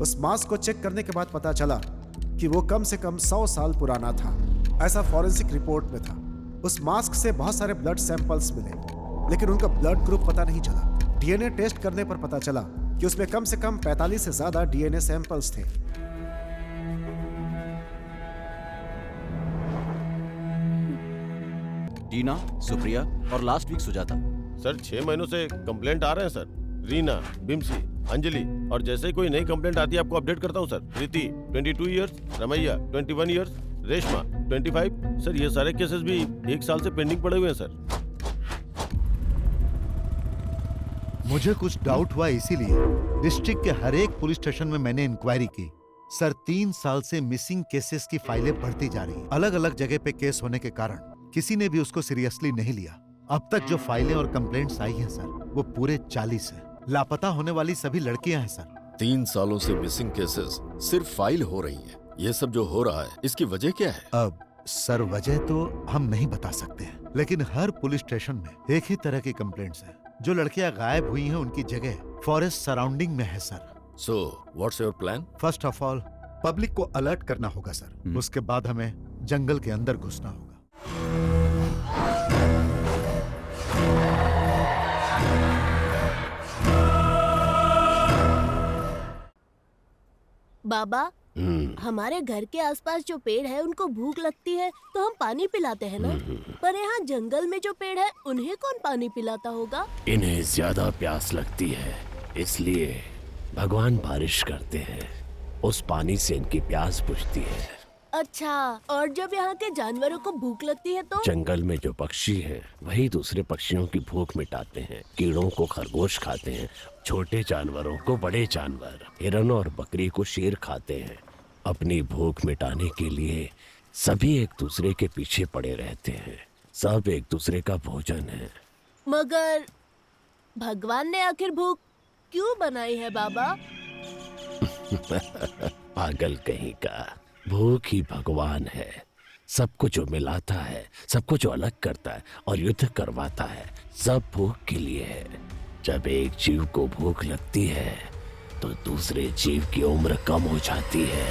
उस मास्क को चेक करने के बाद पता चला कि वो कम से कम 100 साल पुराना था। ऐसा फॉरेंसिक रिपोर्ट में था। उस मास्क से बहुत सारे ब्लड सैंपल्स मिले, लेकिन उनका ब्लड ग्रुप पता नहीं चला। डीएनए टेस्ट करने पर पता चला कि उसमें कम से कम 45 से ज्यादा डीएनए सैंपल्स थे। टीना, सुप्रिया और लास्ट वीक सुजाता। सर 6 महीनों से कंप्लेंट आ रहे हैं सर। रीना, बिम्सी, अंजलि, और जैसे ही कोई नई कंप्लेंट आती है आपको अपडेट करता हूँ sir. Preeti 22 years, Ramaiah 21 years, Reshma 25। Sir ये सारे केसेस भी 1 साल से पेंडिंग पड़े हुए हैं सर। मुझे कुछ डाउट हुआ, इसीलिए डिस्ट्रिक्ट के हर एक पुलिस स्टेशन में मैंने इंक्वायरी की। सर 3 साल से मिसिंग केसेस की फाइलें बढ़ती जा रही हैं। अलग अलग जगह पे केस होने के कारण किसी ने भी उसको सीरियसली नहीं लिया। अब तक जो फाइलें और कंप्लेंट्स आई हैं सर, वो पूरे 40 है। लापता होने वाली सभी लड़कियां हैं सर। 3 सालों से मिसिंग केसेस सिर्फ फाइल हो रही हैं। ये सब जो हो रहा है, इसकी वजह क्या है? अब सर वजह तो हम नहीं बता सकते हैं, लेकिन हर पुलिस स्टेशन में एक ही तरह की कंप्लेंट्स हैं। जो लड़कियां गायब हुई हैं उनकी जगह फॉरेस्ट सराउंडिंग में है sir. So what's your plan? First of all public को अलर्ट करना होगा सर। उसके बाद हमें जंगल के अंदर घुसना होगा। बाबा, हमारे घर के आसपास जो पेड़ है उनको भूख लगती है तो हम पानी पिलाते हैं ना, पर यहाँ जंगल में जो पेड़ है उन्हें कौन पानी पिलाता होगा? इन्हें ज्यादा प्यास लगती है, इसलिए भगवान बारिश करते हैं। उस पानी से इनकी प्यास बुझती है। अच्छा, और जब यहाँ के जानवरों को भूख लगती है तो? जंगल में जो पक्षी हैं, वही दूसरे पक्षियों की भूख मिटाते हैं। कीड़ों को खरगोश खाते हैं, छोटे जानवरों को बड़े जानवर, हिरन और बकरी को शेर खाते हैं। अपनी भूख मिटाने के लिए सभी एक दूसरे के पीछे पड़े रहते हैं। सब एक दूसरे का भोजन है। मगर भगवान ने आखिर भूख क्यों बनाई है बाबा? पागल कहीं का, भूख ही भगवान है। सबको जो मिलाता है, सबको जो अलग करता है और युद्ध करवाता है, सब भूख के लिए है। जब एक जीव को भूख लगती है तो दूसरे जीव की उम्र कम हो जाती है।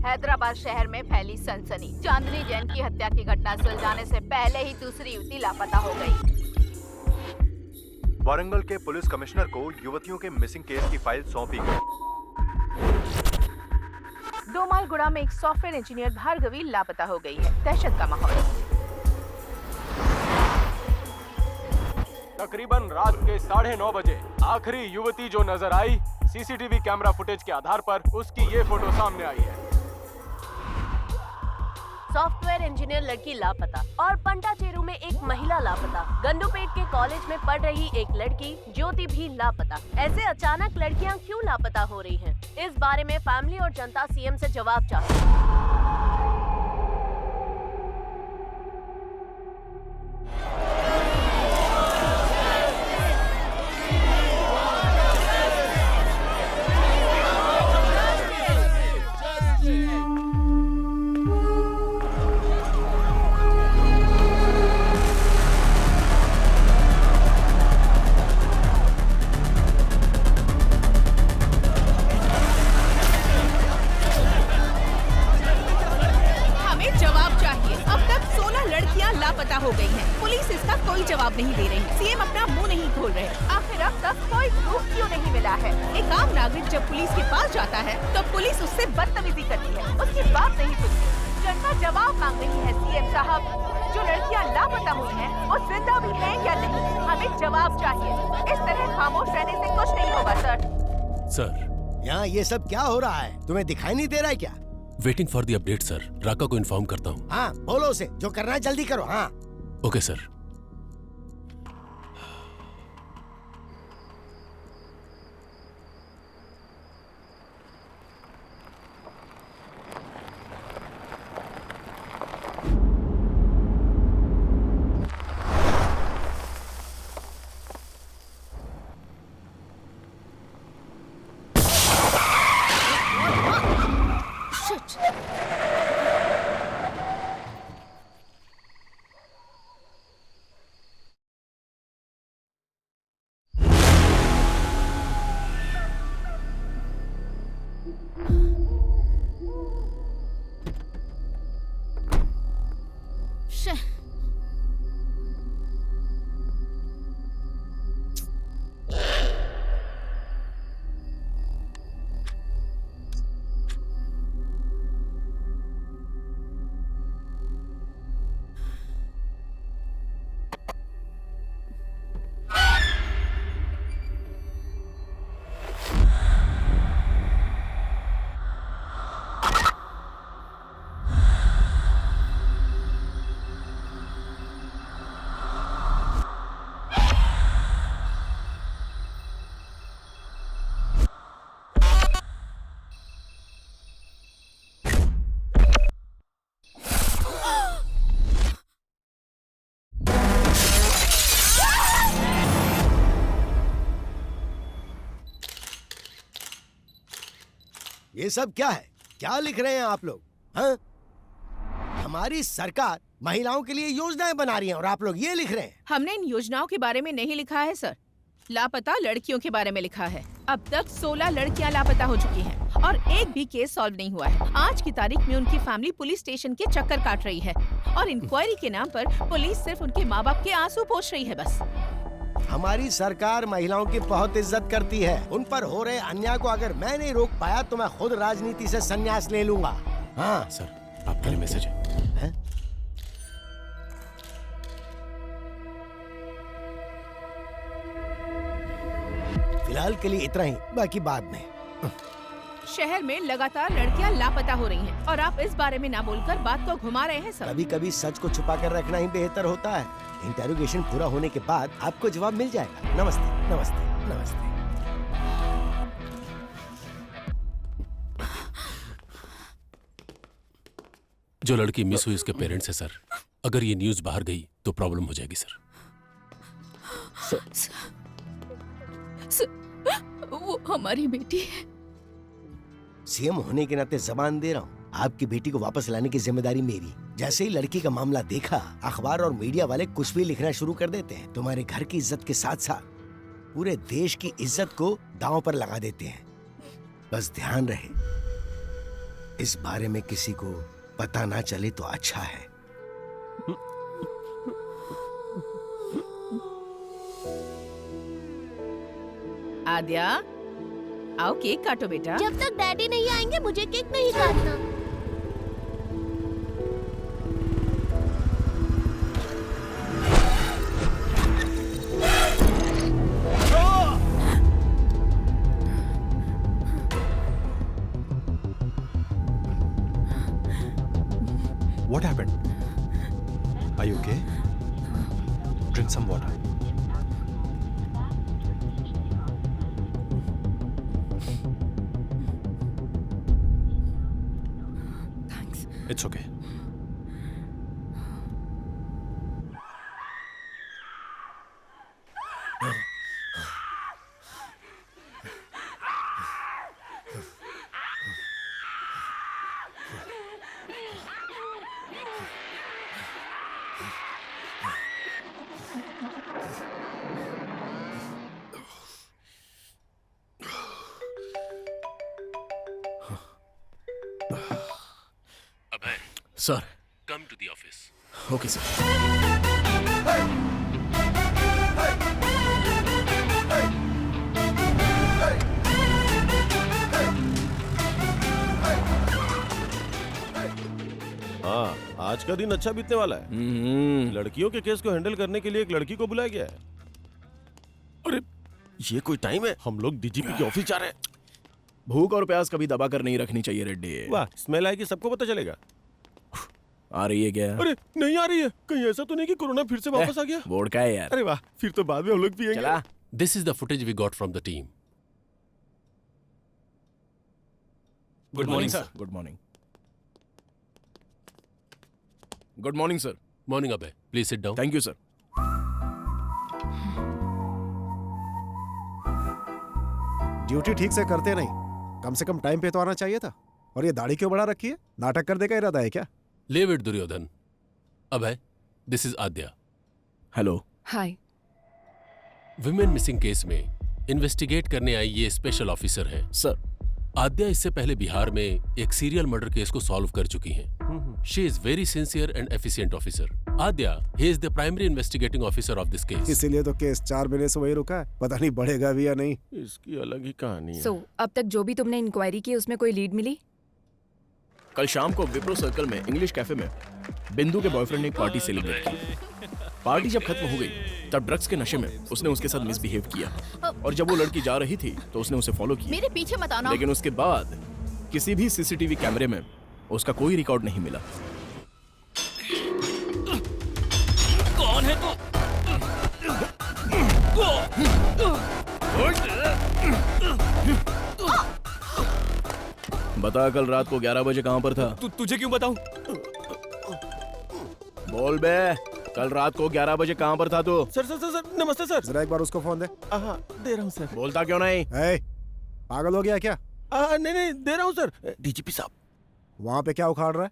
हैदराबाद शहर में फैली सनसनी। चांदनी जैन की हत्या की घटना सुलझाने से पहले ही दूसरी युवती लापता हो गई। वारंगल के पुलिस कमिश्नर को युवतियों के मिसिंग केस की फाइल सौंपी गई। दोमालगुड़ा में एक सॉफ्टवेयर इंजीनियर भार्गवी लापता हो गई है। दहशत का माहौल। तकरीबन रात के 9:30 बजे आखिरी युवती जो नजर आई, सीसीटीवी कैमरा फुटेज के आधार पर उसकी ये फोटो सामने आई है। सॉफ्टवेयर इंजीनियर लड़की लापता और पंटाचेरू में एक महिला लापता। गंडूपेट के कॉलेज में पढ़ रही एक लड़की ज्योति भी लापता। ऐसे अचानक लड़कियां क्यों लापता हो रही हैं? इस बारे में फैमिली और जनता सीएम से जवाब चाहती है। हो गई है। पुलिस इसका कोई जवाब नहीं दे रही। सीएम अपना मुंह नहीं खोल रहे। आखिर अब तक कोई प्रूफ क्यों नहीं मिला है? एक आम नागरिक जब पुलिस के पास जाता है तो पुलिस उससे बदतमीजी करती है, उसकी बात नहीं सुनती। जनता जवाब मांग रही है। सीएम साहब, जो लड़कियां लापता हुई हैं, वो जिंदा भी हैं या नहीं? हमें जवाब चाहिए। इस तरह खामोश रहने से कुछ नहीं होगा सर। यहाँ ये सब क्या हो रहा है? तुम्हें दिखाई नहीं दे रहा है क्या? Waiting for the update sir. Raka को इन्फॉर्म करता हूँ। हाँ, बोलो उसे, जो करना है जल्दी करो। हाँ ओके सर। ये सब क्या है? क्या लिख रहे हैं आप लोग? हाँ? हमारी सरकार महिलाओं के लिए योजनाएं बना रही है और आप लोग ये लिख रहे हैं। हमने इन योजनाओं के बारे में नहीं लिखा है सर, लापता लड़कियों के बारे में लिखा है। अब तक 16 लड़कियां लापता हो चुकी हैं और एक भी केस सॉल्व नहीं हुआ है। आज की तारीख में उनकी फैमिली पुलिस स्टेशन के चक्कर काट रही है और इंक्वायरी के नाम पर पुलिस सिर्फ उनके माँ बाप के आंसू पोंछ रही है बस। हमारी सरकार महिलाओं की बहुत इज्जत करती है। उन पर हो रहे अन्याय को अगर मैं नहीं रोक पाया तो मैं खुद राजनीति से संन्यास ले लूंगा। हाँ सर, आपके लिए मैसेज है। फिलहाल के लिए इतना ही, बाकी बाद में। शहर में लगातार लड़कियां लापता हो रही हैं और आप इस बारे में ना बोलकर बात को घुमा रहे हैं सर। कभी कभी सच को छुपा कर रखना ही बेहतर होता है। इंटेरोगेशन पूरा होने के बाद आपको जवाब मिल जाएगा। नमस्ते नमस्ते नमस्ते। जो लड़की मिस हुई उसके पेरेंट्स है सर। अगर ये न्यूज़ बाहर गई तो प्रॉब्लम हो जाएगी सर। वो हमारी बेटी है। सीएम होने के नाते जबान दे रहा हूँ, आपकी बेटी को वापस लाने की जिम्मेदारी मेरी। जैसे ही लड़की का मामला देखा, अखबार और मीडिया वाले कुछ भी लिखना शुरू कर देते हैं। तुम्हारे घर की इज्जत के साथ साथ पूरे देश की इज्जत को दांव पर लगा देते हैं। बस ध्यान रहे, इस बारे में किसी को पता ना चले तो अच्छा है। आद्या, आओ केक काटो बेटा। जब तक डैडी नहीं आएंगे मुझे केक नहीं काटना। What happened? Are you okay? Drink some water. Thanks. It's okay. Sir, come to the office. Okay, sir. हाँ, आज का दिन अच्छा बीतने वाला है। लड़कियों के केस को हैंडल करने के लिए एक लड़की को बुलाया गया है। अरे ये कोई टाइम है? हम लोग डीजीपी के ऑफिस जा रहे हैं। भूख और प्यास कभी दबा कर नहीं रखनी चाहिए रेड्डी। वाह, स्मेल आएगी, सबको पता चलेगा। आ रही है क्या? अरे नहीं आ रही है। कहीं ऐसा तो नहीं कि कोरोना फिर से वापस आ गया? बोर्ड का है यार। अरे वाह, फिर तो बाद में हम लोग पिएंगे। चला। This is the footage we got from the team. Good morning sir. Good morning. Good morning sir. Morning अबे, please sit down. Thank you sir. Duty ठीक से करते नहीं, कम से कम टाइम पे तो आना चाहिए था। और ये दाढ़ी क्यों बढ़ा रखी है? नाटक करने का इरादा है क्या? Leave it Duryodhan. अबे, this is Aadya. Hello. Hi. Women missing case में इन्वेस्टिगेट करने आई ये स्पेशल ऑफिसर है। सर, आद्या इससे पहले बिहार में एक सीरियल मर्डर केस को सॉल्व कर चुकी हैं। She is very sincere and efficient officer. Aadya, he is the primary investigating officer of this case. इसीलिए तो केस 4 महीने से वही रुका है, पता नहीं बढ़ेगा भी या नहीं। इसकी अलग ही कहानी है। So, अब तक जो भी तुमने इंक्वायरी की उसमें कोई लीड मिली? कल शाम को विप्रो सर्कल में इंग्लिश कैफे में बिंदु के बॉयफ्रेंड ने एक पार्टी सेलिब्रेट की। पार्टी जब खत्म हो गई तब ड्रग्स के नशे में उसने उसके साथ मिसबिहेव किया और जब वो लड़की जा रही थी तो उसने उसे फॉलो किया। मेरे पीछे मत आना। लेकिन उसके बाद किसी भी सीसीटीवी कैमरे में उसका कोई रिकॉर्ड नहीं मिला। कौन है तू? बता, कल रात को 11 बजे कहां पर था? तुझे क्यों बताऊं? बोल बे, कल रात को 11 बजे कहां पर था तू? सर सर सर सर, नमस्ते सर। जरा एक बार उसको फोन दे। हाँ, दे रहा हूँ सर। बोलता क्यों नहीं? ए, पागल हो गया क्या? नहीं नहीं दे रहा हूँ सर। डीजीपी साहब। वहां पे क्या उखाड़ रहा है?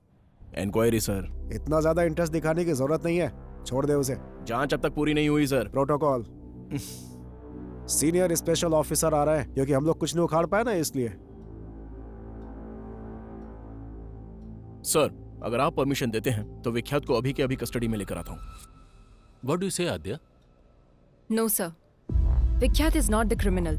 Inquiry sir. इतना ज्यादा इंटरेस्ट दिखाने की जरूरत नहीं है, छोड़ दे उसे। जांच अब तक पूरी नहीं हुई sir. Protocol. Senior special officer आ रहा है, क्योंकि हम लोग कुछ नहीं उखाड़ पाए ना, इसलिए। सर अगर आप परमिशन देते हैं तो विख्यात को अभी के अभी कस्टडी में लेकर आता हूँ। व्हाट डू यू से आद्या? नो सर, विख्यात इज नॉट द क्रिमिनल।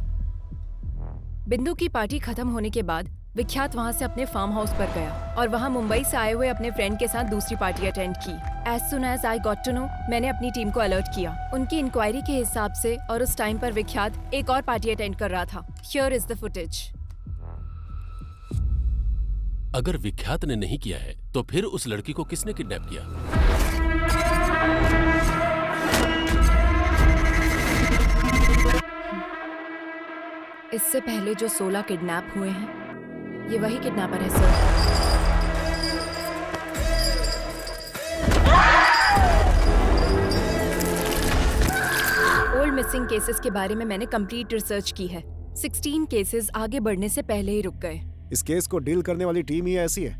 बिंदु की पार्टी खत्म होने के बाद विख्यात वहां से अपने फार्म हाउस पर गया और वहां मुंबई से आए हुए अपने फ्रेंड के साथ दूसरी पार्टी अटेंड की। As soon as I got to know, मैंने अपनी टीम को अलर्ट किया। उनकी इंक्वायरी के हिसाब से और उस टाइम पर विख्यात एक और पार्टी अटेंड कर रहा था। Here is the footage. अगर विख्यात ने नहीं किया है तो फिर उस लड़की को किसने किडनैप किया? इससे पहले जो 16 किडनैप हुए हैं, ये वही किडनैपर है सर। ओल्ड मिसिंग केसेस के बारे में मैंने कंप्लीट रिसर्च की है। 16 केसेस आगे बढ़ने से पहले ही रुक गए। इस केस को डील करने वाली टीम ही ऐसी है,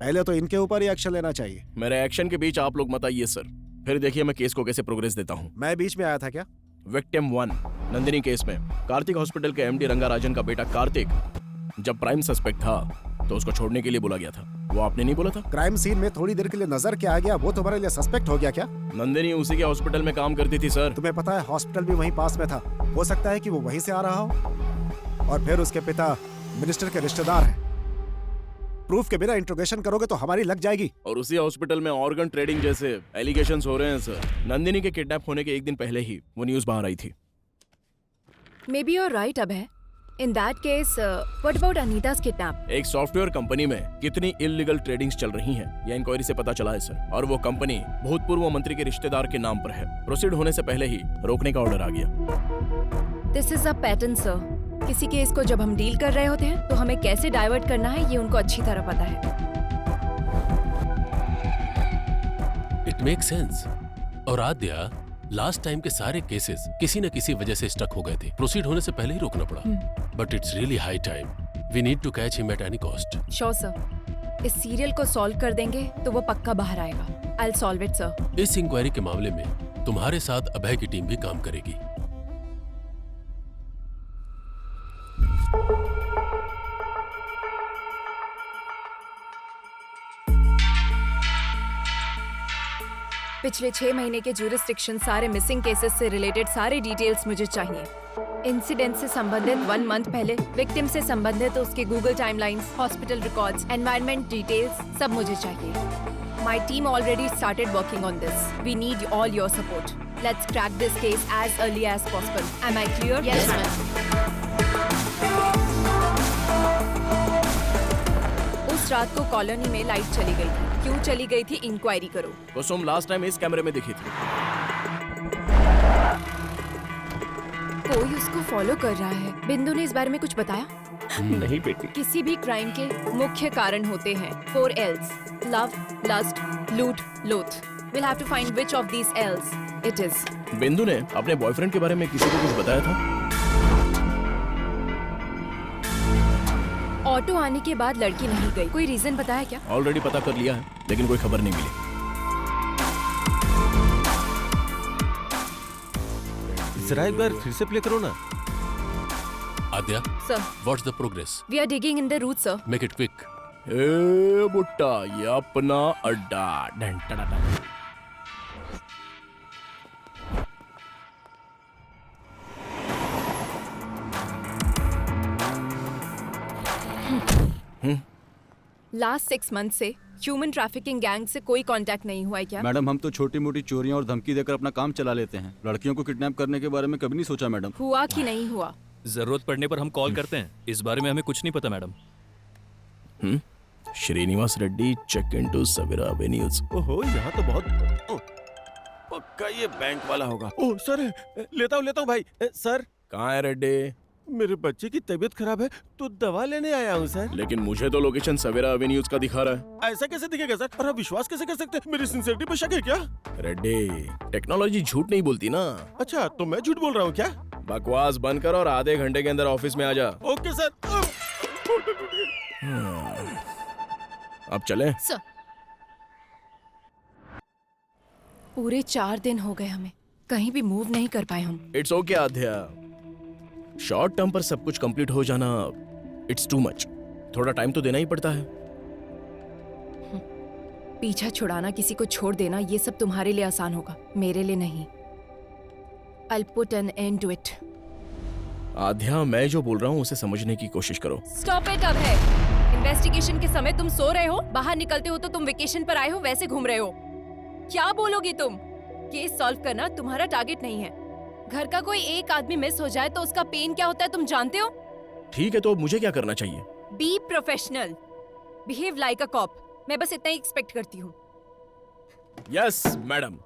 पहले तो इनके ऊपर ही एक्शन लेना चाहिए। मेरे एक्शन के बीच आप लोग मत आइए सर, फिर देखिए मैं केस को कैसे प्रोग्रेस देता हूँ। मैं बीच में आया था क्या? विक्टिम 1 नंदिनी केस में कार्तिक हॉस्पिटल के एमडी रंगाराजन का बेटा कार्तिक जब प्राइम सस्पेक्ट था तो उसको छोड़ने के लिए बोला गया था। वो आपने नहीं बोला था? क्राइम सीन में थोड़ी देर के लिए नजर क्या आ गया, वो तुम्हारे लिए सस्पेक्ट हो गया क्या? नंदिनी उसी के हॉस्पिटल में काम करती थी सर। तुम्हें पता है हॉस्पिटल भी वहीं पास में था, हो सकता है कि वो वहीं से आ रहा हो। और फिर उसके पिता मिनिस्टर के रिश्तेदार हैं। प्रूफ के बिना इंट्रोगेशन करोगे तो हमारी लग जाएगी। और उसी हॉस्पिटल में ऑर्गन ट्रेडिंग जैसे एलिगेशंस हो रहे हैं सर। नंदिनी के किडनैप होने के एक दिन पहले ही वो न्यूज बाहर आई थी। Maybe you're right Abhay. In that case, what about Anita's kidnap? एक सॉफ्टवेयर कंपनी में कितनी इलीगल ट्रेडिंग्स चल रही हैं, यह इंक्वायरी से पता चला है सर। और वो कंपनी भूतपूर्व मंत्री के रिश्तेदार के नाम पर है। प्रोसीड होने से पहले ही रोकने का ऑर्डर आ गया। This is a pattern, sir. किसी केस को जब हम डील कर रहे होते हैं तो हमें कैसे डाइवर्ट करना है ये उनको अच्छी तरह पता है। It make sense. और आद्या, लास्ट टाइम के सारे केसेस किसी न किसी वजह से स्टक हो गए थे। प्रोसीड होने से पहले ही रोकना पड़ा। But it's really high time. We need to catch him at any cost. Sure sir. इस सीरियल को सॉल्व कर देंगे तो वो पक्का बाहर आएगा। I will solve it sir. इस इंक्वायरी के मामले में तुम्हारे साथ अभय की टीम भी काम करेगी। पिछले 6 महीने के ज्यूरिसडिक्शन, सारे मिसिंग केसेस से रिलेटेड सारे डिटेल्स मुझे चाहिए। इंसिडेंट से संबंधित 1 मंथ पहले, विक्टिम से संबंधित उसके Google timelines, hospital records, environment details सब मुझे चाहिए। My team already started working on this. We need all your support. Let's crack this case as early as possible. Am I clear? Yes ma'am. उस रात को colony में light चली गई थी। क्यों चली गई थी, इंक्वायरी करो। कुसुम लास्ट टाइम इस कैमरे में दिखी थी। कोई उसको फॉलो कर रहा है। बिंदु ने इस बारे में कुछ बताया? नहीं बेटी। किसी भी क्राइम के मुख्य कारण होते हैं 4 L's: लव, लस्ट, लूट, लोथ। We'll have to find which of these L's it is. बिंदु ने अपने बॉयफ्रेंड के बारे में किसी को कुछ बताया था? ऑटो आने के बाद लड़की नहीं गई। कोई रीजन बताया क्या? ऑलरेडी पता कर लिया है, लेकिन कोई खबर नहीं मिली। जरा एक बार फिर से प्ले करो ना। Adya, sir, what's the progress? We are digging in the root sir. Make it quick. ए बुट्टा, ये अपना अड्डा। Done tada done. Last 6 month से ह्यूमन ट्रैफिकिंग गैंग से कोई कांटेक्ट नहीं हुआ है क्या? मैडम, हम तो छोटी मोटी चोरियां और धमकी देकर अपना काम चला लेते हैं। लड़कियों को किडनैप करने के बारे में कभी नहीं सोचा मैडम। हुआ कि नहीं हुआ? जरूरत पड़ने पर हम कॉल करते हैं। इस बारे में हमें कुछ नहीं पता madam. Srinivas Reddy, check into Savera avenues. ओहो, यहाँ तो बहुत पक्का ये बैंक वाला होगा। ओह सर, लेता हूँ भाई। सर, कहाँ है रेड्डी? मेरे बच्चे की तबीयत खराब है तो दवा लेने आया हूँ सर। लेकिन मुझे तो लोकेशन सवेरा एवेन्यूज का दिखा रहा है। ऐसा कैसे दिखेगा सर? और आप विश्वास कैसे कर सकते हैं? मेरी सिंसियरिटी पे शक है क्या? रेड्डी, टेक्नोलॉजी झूठ नहीं बोलती ना। अच्छा, तो मैं झूठ बोल रहा हूँ क्या? बकवास बंद कर और आधे घंटे के अंदर ऑफिस में आ जा। Okay sir. अब चलें? सर, पूरे 4 दिन हो गए हमें, कहीं भी मूव नहीं कर पाए हम। It's okay Aadhya, short term पर सब कुछ कंप्लीट हो जाना इट्स टू मच। थोड़ा टाइम तो देना ही पड़ता है। पीछा छुड़ाना, किसी को छोड़ देना, ये सब तुम्हारे लिए आसान होगा, मेरे लिए नहीं। I'll put an end to it. आध्या, मैं जो बोल रहा हूँ उसे समझने की कोशिश करो। Stop it अब है। इन्वेस्टिगेशन के समय तुम सो रहे हो, बाहर निकलते हो तो तुम वेकेशन पर आए हो वैसे घूम रहे हो। क्या बोलोगी तुम? केस सॉल्व करना तुम्हारा टारगेट नहीं है। घर का कोई एक आदमी मिस हो जाए तो उसका पेन क्या होता है तुम जानते हो? ठीक है, तो मुझे क्या करना चाहिए? Be professional. Behave like a cop. मैं बस इतना ही एक्सपेक्ट करती हूँ। Yes madam.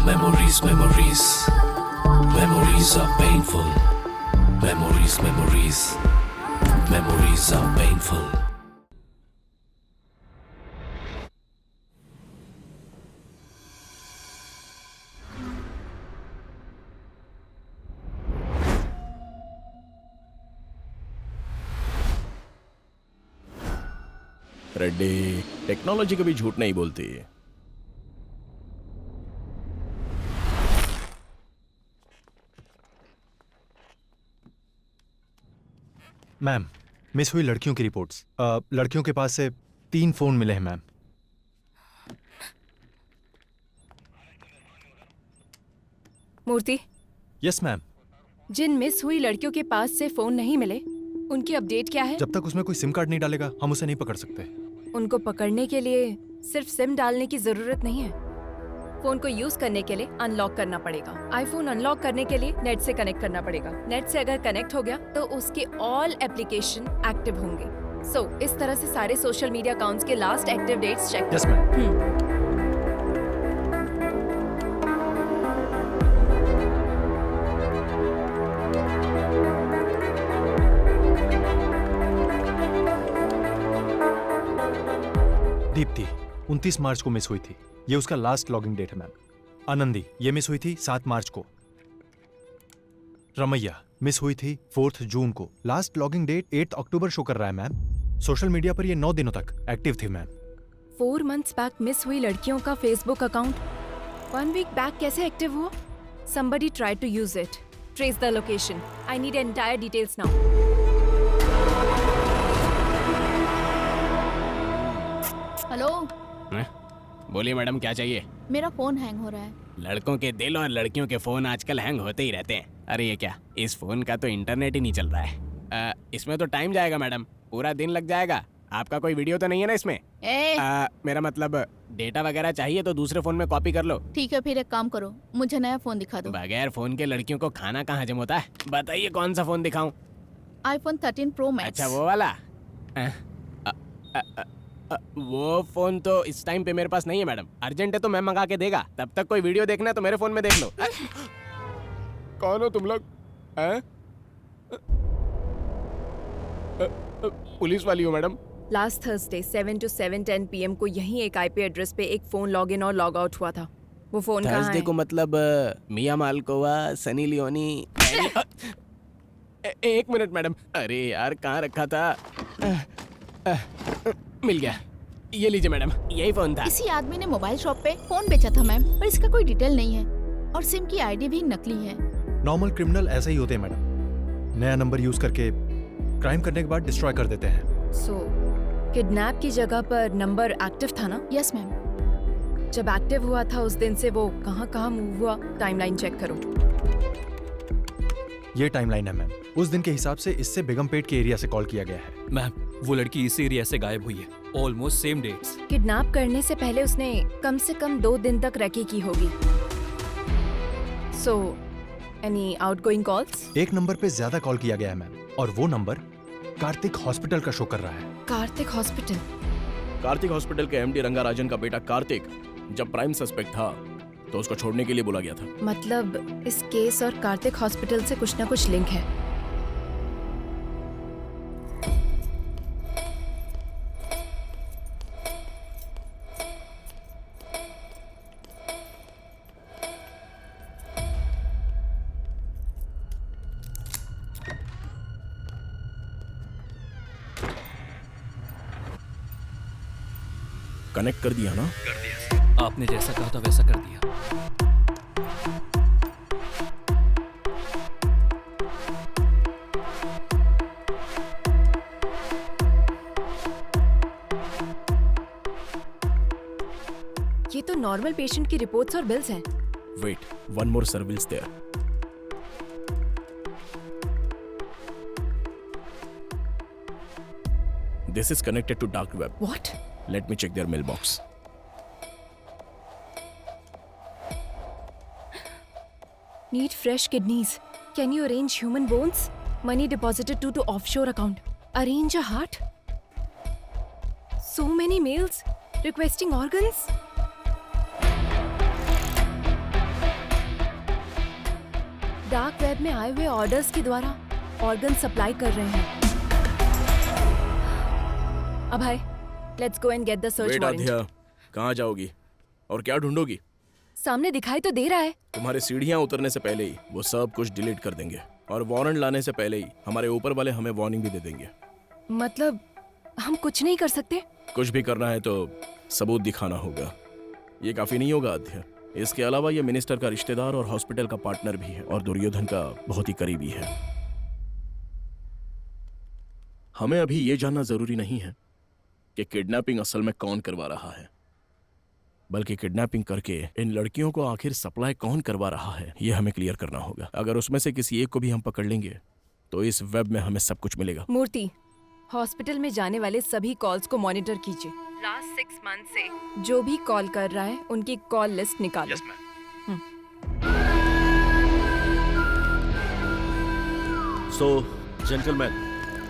Memories, memories, memories are painful. Memories, memories, memories are painful. Reddy, technology कभी झूठ नहीं बोलती। मैम, मिस हुई लड़कियों की रिपोर्ट्स। लड़कियों के पास से 3 फोन मिले हैं मैम। मूर्ति। Yes ma'am. जिन मिस हुई लड़कियों के पास से फोन नहीं मिले, उनकी अपडेट क्या है? जब तक उसमें कोई सिम कार्ड नहीं डालेगा हम उसे नहीं पकड़ सकते। उनको पकड़ने के लिए सिर्फ सिम डालने की जरूरत नहीं है। फोन को यूज करने के लिए अनलॉक करना पड़ेगा। आईफोन अनलॉक करने के लिए नेट से कनेक्ट करना पड़ेगा। नेट से अगर कनेक्ट हो गया तो उसके ऑल एप्लीकेशन एक्टिव होंगे। सो इस तरह से सारे सोशल मीडिया अकाउंट्स के last active dates check. Yes ma'am. Deepti 29 मार्च को मिस हुई थी, ये उसका लास्ट लॉगिंग डेट है मैम। आनंदी, ये मिस हुई थी 7 मार्च को। रमैया मिस हुई थी 4 जून को, लास्ट लॉगिंग डेट 8 अक्टूबर शो कर रहा है मैम। सोशल मीडिया पर ये 9 दिनों तक एक्टिव थी मैम। 4 months बैक मिस हुई लड़कियों का फेसबुक अकाउंट 1 week बैक कैसे एक्टिव हुआ? Somebody tried to use it. Trace the location. I need entire details now. Hello. बोलिए मैडम, क्या चाहिए? मेरा फोन हैंग हो रहा है। लड़कों के दिल और लड़कियों के फोन आजकल हैंग होते ही रहते हैं। अरे ये क्या, इस फोन का तो इंटरनेट ही नहीं चल रहा है। इसमें तो टाइम जाएगा मैडम, पूरा दिन लग जाएगा। आपका कोई वीडियो तो नहीं है ना इसमें? मेरा मतलब डेटा वगैरह चाहिए तो दूसरे फोन में कॉपी कर लो। ठीक है, फिर एक काम करो, मुझे नया फोन दिखा दो। बगैर फोन के लड़कियों को खाना कहाँ हजम होता है? बताइए कौन सा फोन दिखाऊं? iPhone 13 Pro Max। अच्छा वो वाला? वो फोन तो इस टाइम पे मेरे पास नहीं है मैडम। अर्जेंट है तो मैं मंगा के देगा। तब तक कोई वीडियो देखना है तो मेरे फोन में देख लो। कौन हो तुम लोग? पुलिस वाली हो madam? Last Thursday 7 to 7:10 PM को यही एक IP एड्रेस पे एक फोन लॉग इन और लॉग आउट हुआ था। वो फोन कहाँ है? थर्सडे को मतलब मिया मालकोवा, सनी लियोनी। एक मिनट मैडम, अरे यार कहाँ रखा था? मिल गया, ये लीजिए मैडम, यही फोन था। किसी आदमी ने मोबाइल शॉप पे फोन बेचा था मैम, पर इसका कोई डिटेल नहीं है और सिम की आईडी भी नकली है। नॉर्मल क्रिमिनल ऐसे ही होते हैं मैडम, नया नंबर यूज करके क्राइम करने के बाद डिस्ट्रॉय कर देते हैं। सो किडनैप की जगह पर नंबर एक्टिव था ना? Yes ma'am. जब एक्टिव हुआ था उस दिन से वो कहाँ मूव हुआ, टाइमलाइन चेक करो। ये टाइमलाइन है मैम, उस दिन के हिसाब से इससे बेगमपेट के एरिया से कॉल किया गया है। मैम वो लड़की इस एरिया से गायब हुई है, ऑलमोस्ट सेम डेट्स। किडनैप करने से पहले उसने कम से कम 2 दिन तक रैकी की होगी। So any outgoing calls? एक नंबर पे ज्यादा कॉल किया गया है मैम, और वो नंबर कार्तिक हॉस्पिटल का शो कर रहा है। कार्तिक हॉस्पिटल? कार्तिक हॉस्पिटल के MD रंगाराजन का बेटा कार्तिक जब प्राइम सस्पेक्ट था तो उसको छोड़ने के लिए बोला गया था। मतलब इस केस और कार्तिक हॉस्पिटल से कुछ ना कुछ लिंक है। कनेक्ट कर दिया ना? कर दिया। आपने जैसा कहा था वैसा कर दिया। ये तो नॉर्मल पेशेंट की रिपोर्ट्स और बिल्स हैं। Wait, one more surveillance there. This is connected to dark web. What? Let me check their mailbox. Need fresh kidneys. Can you arrange human bones? Money deposited to offshore account. Arrange a heart? So many mails requesting organs. Dark web में आए हुए orders के द्वारा organ supply कर रहे हैं। Abhay, let's go and get the search wait warrant. Aadhya, कहाँ जाओगी और क्या ढूंढोगी? सामने दिखाई तो दे रहा है। तुम्हारे सीढ़ियाँ उतरने से पहले ही वो सब कुछ डिलीट कर देंगे और वारंट लाने से पहले ही हमारे ऊपर वाले हमें वार्निंग भी दे देंगे। मतलब हम कुछ नहीं कर सकते? कुछ भी करना है तो सबूत दिखाना होगा। ये काफी नहीं होगा आध्या। इसके अलावा ये मिनिस्टर का रिश्तेदार और हॉस्पिटल का पार्टनर भी है और दुर्योधन का बहुत ही करीबी है। हमें अभी ये जानना जरूरी नहीं है कि किडनैपिंग असल में कौन करवा रहा है, बल्कि किडनैपिंग करके इन लड़कियों को आखिर सप्लाई कौन करवा रहा है ये हमें क्लियर करना होगा। अगर उसमें से किसी एक को भी हम पकड़ लेंगे तो इस वेब में हमें सब कुछ मिलेगा। मूर्ति, हॉस्पिटल में जाने वाले सभी कॉल्स को मॉनिटर कीजिए। लास्ट 6 मंथ से जो भी कॉल कर रहा है उनकी कॉल लिस्ट निकालो। Yes ma'am. So gentleman,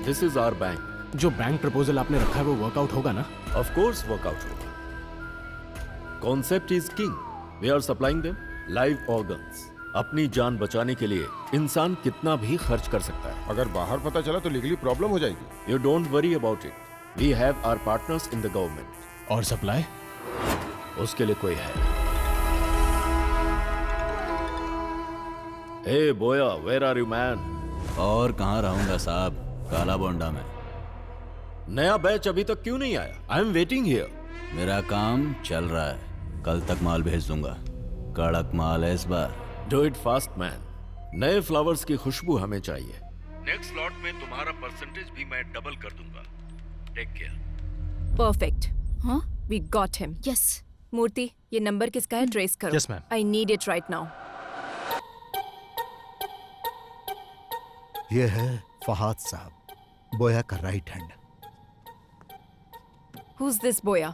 this is our bank. जो बैंक प्रपोजल आपने रखा है वो वर्कआउट होगा ना? ऑफ कोर्स वर्कआउट होगा। Concept is king. We are supplying them live organs. अपनी जान बचाने के लिए इंसान कितना भी खर्च कर सकता है। अगर बाहर पता चला तो लीगली प्रॉब्लम हो जाएगी। You don't worry about it. We have our partners in the government. और सप्लाई? उसके लिए कोई है। हे बोया, वेयर आर यू मैन? और कहाँ रहूंगा साहब, काला बोंडा में। नया बैच अभी तक क्यों नहीं आया? I am waiting here. मेरा काम चल रहा है, कल तक माल भेज दूंगा। कड़क माल है इस बार। Do it fast man. नए फ्लावर्स की खुशबू हमें चाहिए। नेक्स्ट लॉट में तुम्हारा परसेंटेज भी मैं डबल कर दूंगा। Take care. परफेक्ट। हाँ, we got him. Yes. Murthy, ये नंबर किसका है? ट्रेस करो। Yes ma'am. I need it right now. ये है फहाद साहब, बोया का राइट हैंड। Who's this बोया?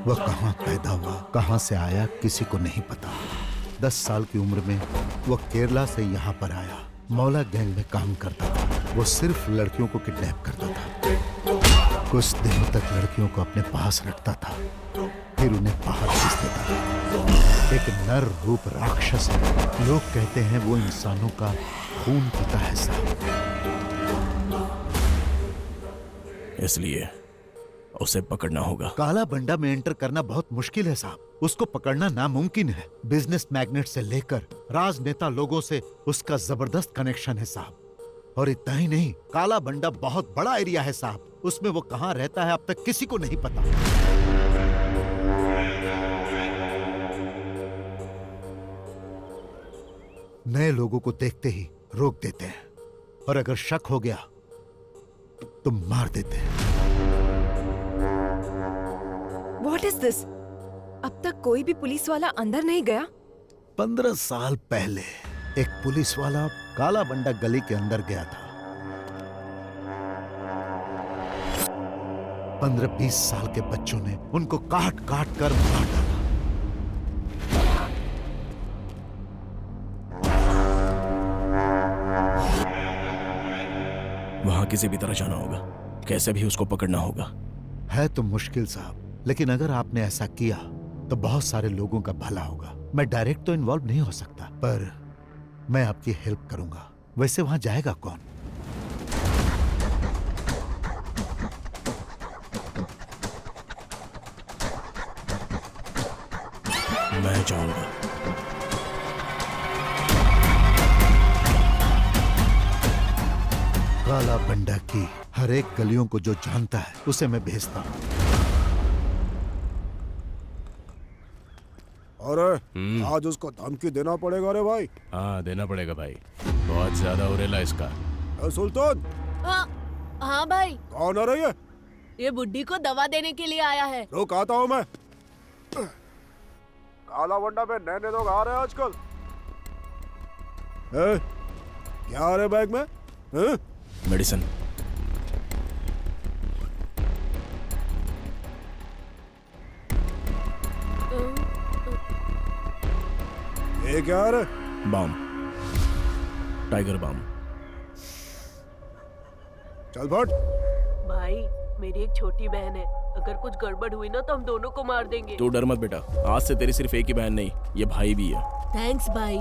वह कहाँ पैदा हुआ, कहाँ से आया, किसी को नहीं पता। 10 साल की उम्र में वह केरला से यहाँ पर आया। मौला गैंग में काम करता था। वो सिर्फ लड़कियों को किडनैप करता था। कुछ दिनों तक लड़कियों को अपने पास रखता था, फिर उन्हें बाहर भेज देता था। एक नर रूप राक्षस है। लोग कहते हैं वो इंसानों का खून पीता है साहब। इसलिए उसे पकड़ना होगा। काला बंडा में एंटर करना बहुत मुश्किल है साहब। उसको पकड़ना नामुमकिन है। बिजनेस मैग्नेट से लेकर राजनेता लोगों से उसका जबरदस्त कनेक्शन है साहब। और इतना ही नहीं, काला बंडा बहुत बड़ा एरिया है साहब। उसमें वो कहाँ रहता है अब तक किसी को नहीं पता। नए लोगों को देखते ही रोक देते हैं और अगर शक हो गया तो मार देते हैं। What is this? अब तक कोई भी पुलिस वाला अंदर नहीं गया? 15 साल पहले एक पुलिस वाला काला बंडा गली के अंदर गया था। 15-20 साल के बच्चों ने उनको काट काट कर मार डाला। वहां किसी भी तरह जाना होगा, कैसे भी उसको पकड़ना होगा। है तो मुश्किल साहब, लेकिन अगर आपने ऐसा किया तो बहुत सारे लोगों का भला होगा। मैं डायरेक्ट तो इन्वॉल्व नहीं हो सकता, पर मैं आपकी हेल्प करूंगा। वैसे वहां जाएगा कौन? मैं जाऊंगा। काला बंडा की हर एक गलियों को जो जानता है उसे मैं भेजता हूं। अरे आज उसको धमकी देना पड़ेगा रे भाई। हाँ देना पड़ेगा भाई, बहुत ज्यादा उरेला इसका। सुल्तान। हाँ भाई। कौन आ रही है? ये बुड्ढी को दवा देने के लिए आया है। रुक आता हूँ मैं। काला वंडा में नए लोग आ रहे हैं आजकल। क्या आ रहे बैग में? मेडिसिन। ये क्या आ रहा? बम, टाइगर बम। चल फट। भाई मेरी एक छोटी बहन है, अगर कुछ गड़बड़ हुई ना तो हम दोनों को मार देंगे। तू डर मत बेटा, आज से तेरी सिर्फ एक ही बहन नहीं, ये भाई भी है। थैंक्स भाई।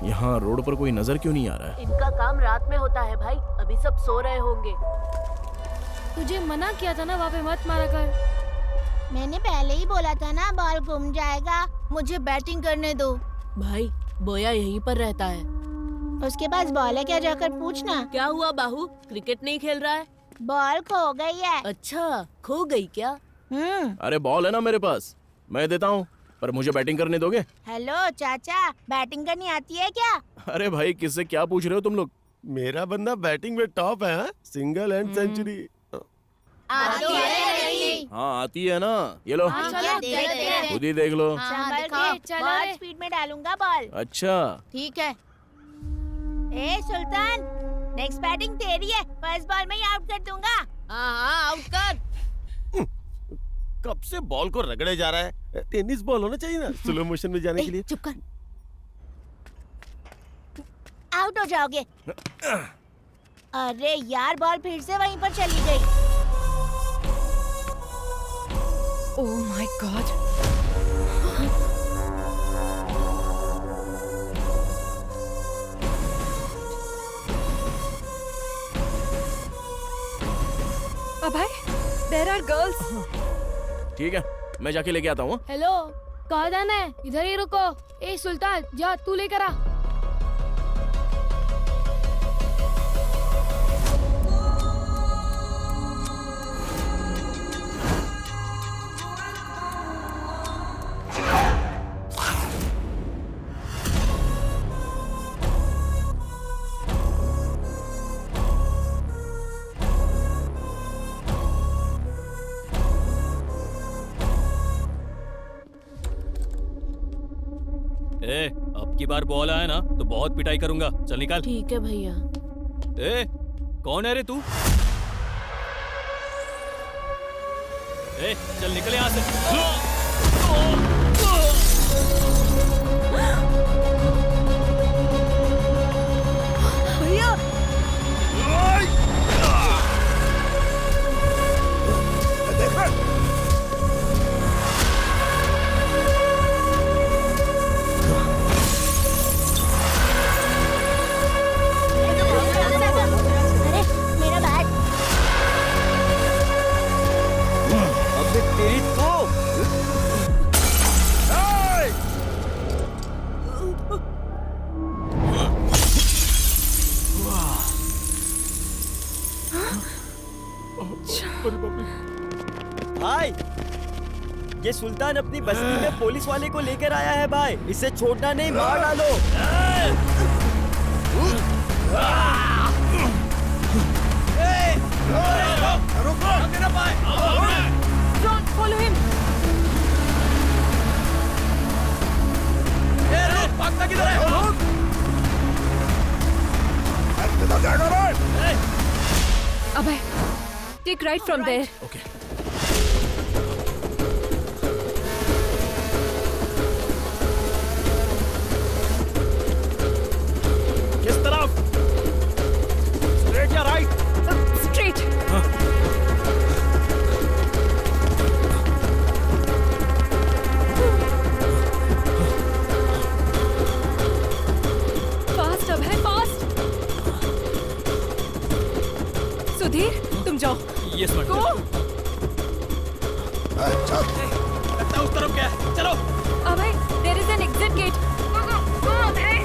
यहाँ रोड पर कोई नजर क्यों नहीं आ रहा है? इनका काम रात में होता है भाई, अभी सब सो रहे होंगे। तुझे मना किया था ना वहाँ पे मत मारा कर। मैंने पहले ही बोला था ना बॉल गुम जाएगा, मुझे बैटिंग करने दो। भाई बोया यहीं पर रहता है। उसके पास बॉल है क्या, जाकर पूछना। क्या हुआ बाहू, क्रिकेट नहीं खेल रहा है? बॉल खो गई है। अच्छा खो गई क्या? अरे बॉल है ना मेरे पास, मैं देता हूँ, पर मुझे बैटिंग करने दोगे? हेलो चाचा, बैटिंग करनी आती है क्या? अरे भाई किससे क्या पूछ रहे हो तुम लोग? मेरा बंदा बैटिंग में टॉप है, सिंगल एंड सेंचुरी। आती है? हाँ आती है ना, ये लो खुद ही देख लो। बहुत स्पीड में डालूंगा बॉल। अच्छा ठीक है। ए सुल्तान, नेक्स्ट बैटिंग तेरी है, फर्स्ट बॉल में ही आउट कर दूंगा। हाँ आउट कर। कब से बॉल को रगड़े जा रहा है, टेनिस बॉल होना चाहिए ना स्लो मोशन में जाने के लिए। चुप कर, आउट हो जाओगे। अरे यार बॉल फिर से वहीं पर चली गई। Oh my god. Abhay, there are girls. ठीक है, मैं जाके लेके आता हूँ। हेलो, कहाँ जाना है? इधर ही रुको। ए सुल्तान, जा तू लेकर आ। अब की बार बॉल आया ना तो बहुत पिटाई करूंगा। चल निकाल। ठीक है भैया। ए कौन है रे तू? ए चल निकल यहाँ से। भैया भाई, ये सुल्तान अपनी बस्ती में पुलिस वाले को लेकर आया है भाई, इसे छोड़ना नहीं, मार डालो। Don't follow him. भागता किधर है? अभय, take right from there. Okay. किस तरफ? Straight या right? Straight. Fast अभय, fast. सुधीर, तुम जाओ। Yes madam. Go. लगता है उस तरफ क्या है? चलो। अभय, there is an exit gate. Go, अभय.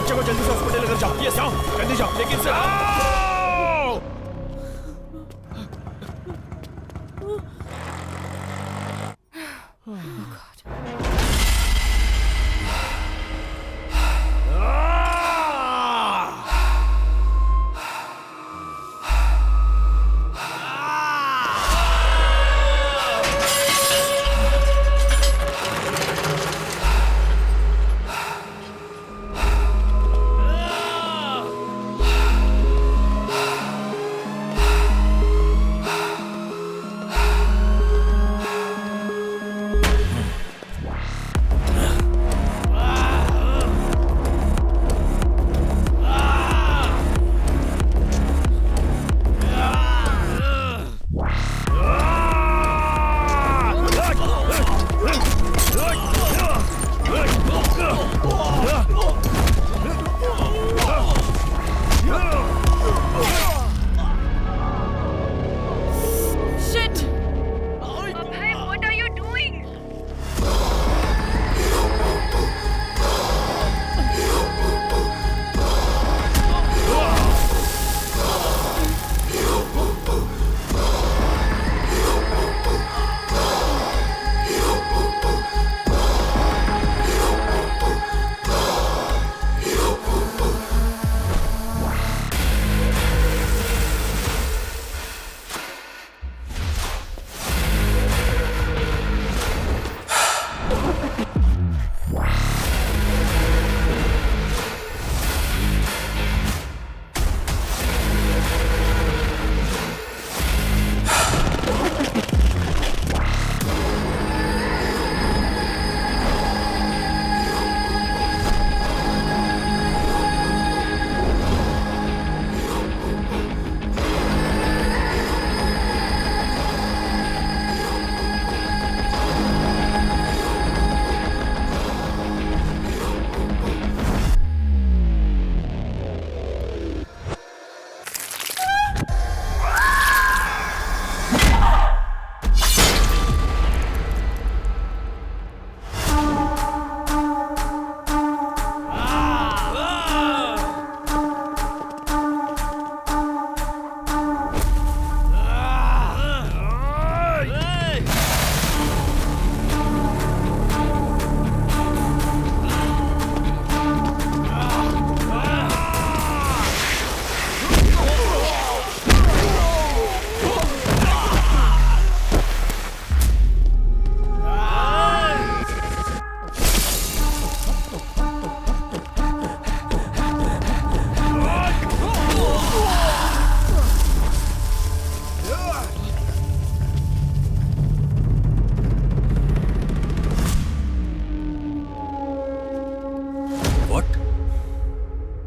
बच्चे को जल्दी से हॉस्पिटल लेकर जाओ। यस, जाओ, जल्दी जाओ। लेकिन सर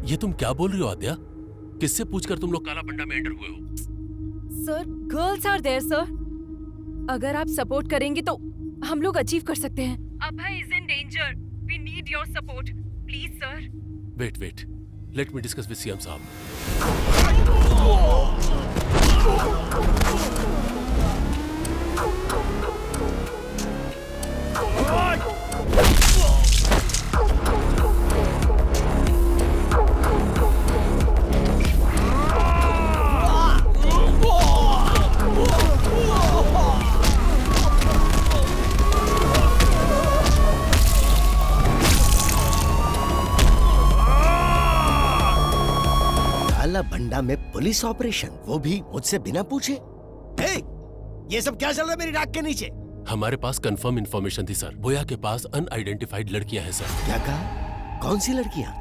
ये तुम क्या बोल रही हो आद्या? किससे पूछकर तुम लोग काला पंडा में एंटर हुए हो? Sir, girls are there sir. अगर आप सपोर्ट करेंगे तो हम लोग अचीव कर सकते हैं। Abhay is in danger. We need your support please sir. Wait let me discuss with CM साहब। भंडा में पुलिस ऑपरेशन, वो भी मुझसे बिना पूछे। ये सब क्या चल रहा है मेरी नाक के नीचे? हमारे पास कंफर्म इंफॉर्मेशन थी सर। बोया के पास अनआइडेंटिफाइड लड़कियां हैं सर। क्या कहा? कौन सी लड़कियां?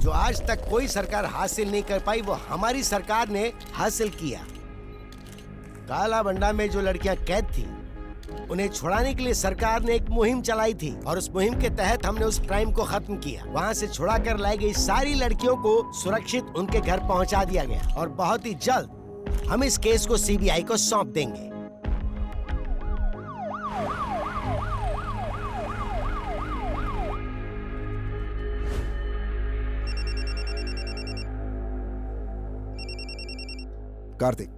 जो आज तक कोई सरकार हासिल नहीं कर पाई वो हमारी सरकार ने हासिल किया। काला बंडा में जो लड़कियां कैद थी उन्हें छुड़ाने के लिए सरकार ने एक मुहिम चलाई थी और उस मुहिम के तहत हमने उस क्राइम को खत्म किया। वहाँ से छुड़ा कर लाई गई सारी लड़कियों को सुरक्षित उनके घर पहुँचा दिया गया और बहुत ही जल्द हम इस केस को सीबीआई को सौंप देंगे। कार्तिक,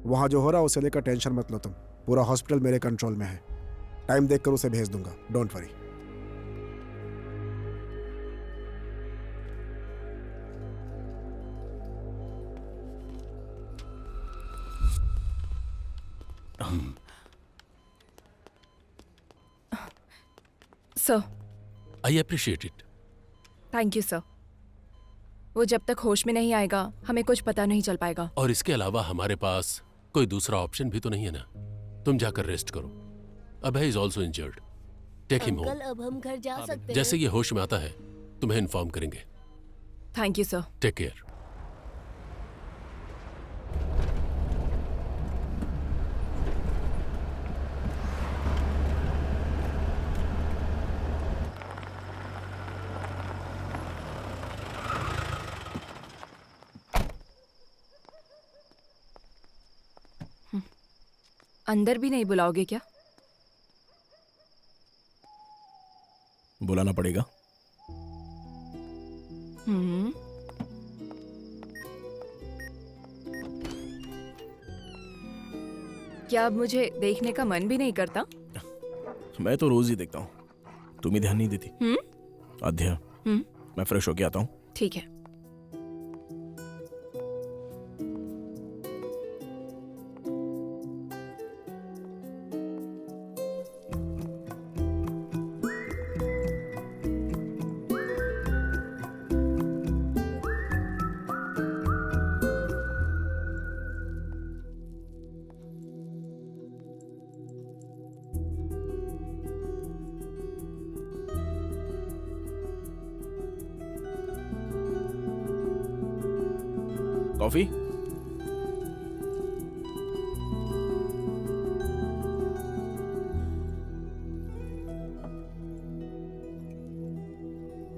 वहां जो हो रहा है उसे लेकर टेंशन मत लो तुम। पूरा हॉस्पिटल मेरे कंट्रोल में है। टाइम देखकर उसे भेज दूंगा, don't worry. Sir, I appreciate it. Thank you sir. वो जब तक होश में नहीं आएगा हमें कुछ पता नहीं चल पाएगा। और इसके अलावा हमारे पास कोई दूसरा ऑप्शन भी तो नहीं है ना। तुम जाकर रेस्ट करो। Abhay is also injured, take him home. अब हम घर जा सकते हैं। जैसे ये होश में आता है तुम्हें इन्फॉर्म करेंगे। Thank you sir. Take care. अंदर भी नहीं बुलाओगे क्या? बुलाना पड़ेगा। क्या अब मुझे देखने का मन भी नहीं करता? मैं तो रोज ही देखता हूँ, तुम ही ध्यान नहीं देती। आध्या, मैं फ्रेश होके आता हूँ। ठीक है। कॉफी?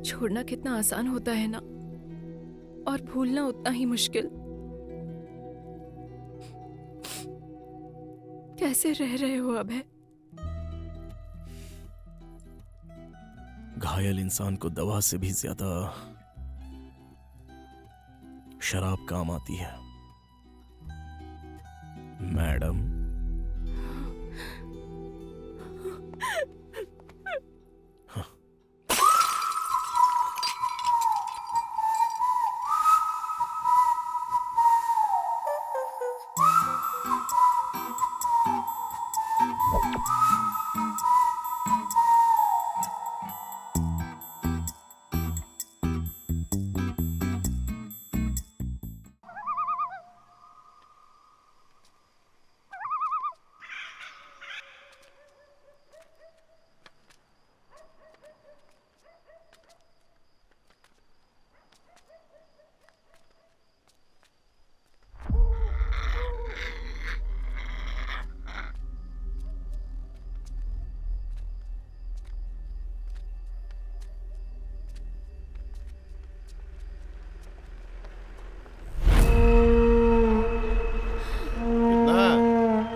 छोड़ना कितना आसान होता है ना, और भूलना उतना ही मुश्किल। कैसे रह रहे हो अभय? घायल इंसान को दवा से भी ज्यादा शराब काम आती है मैडम।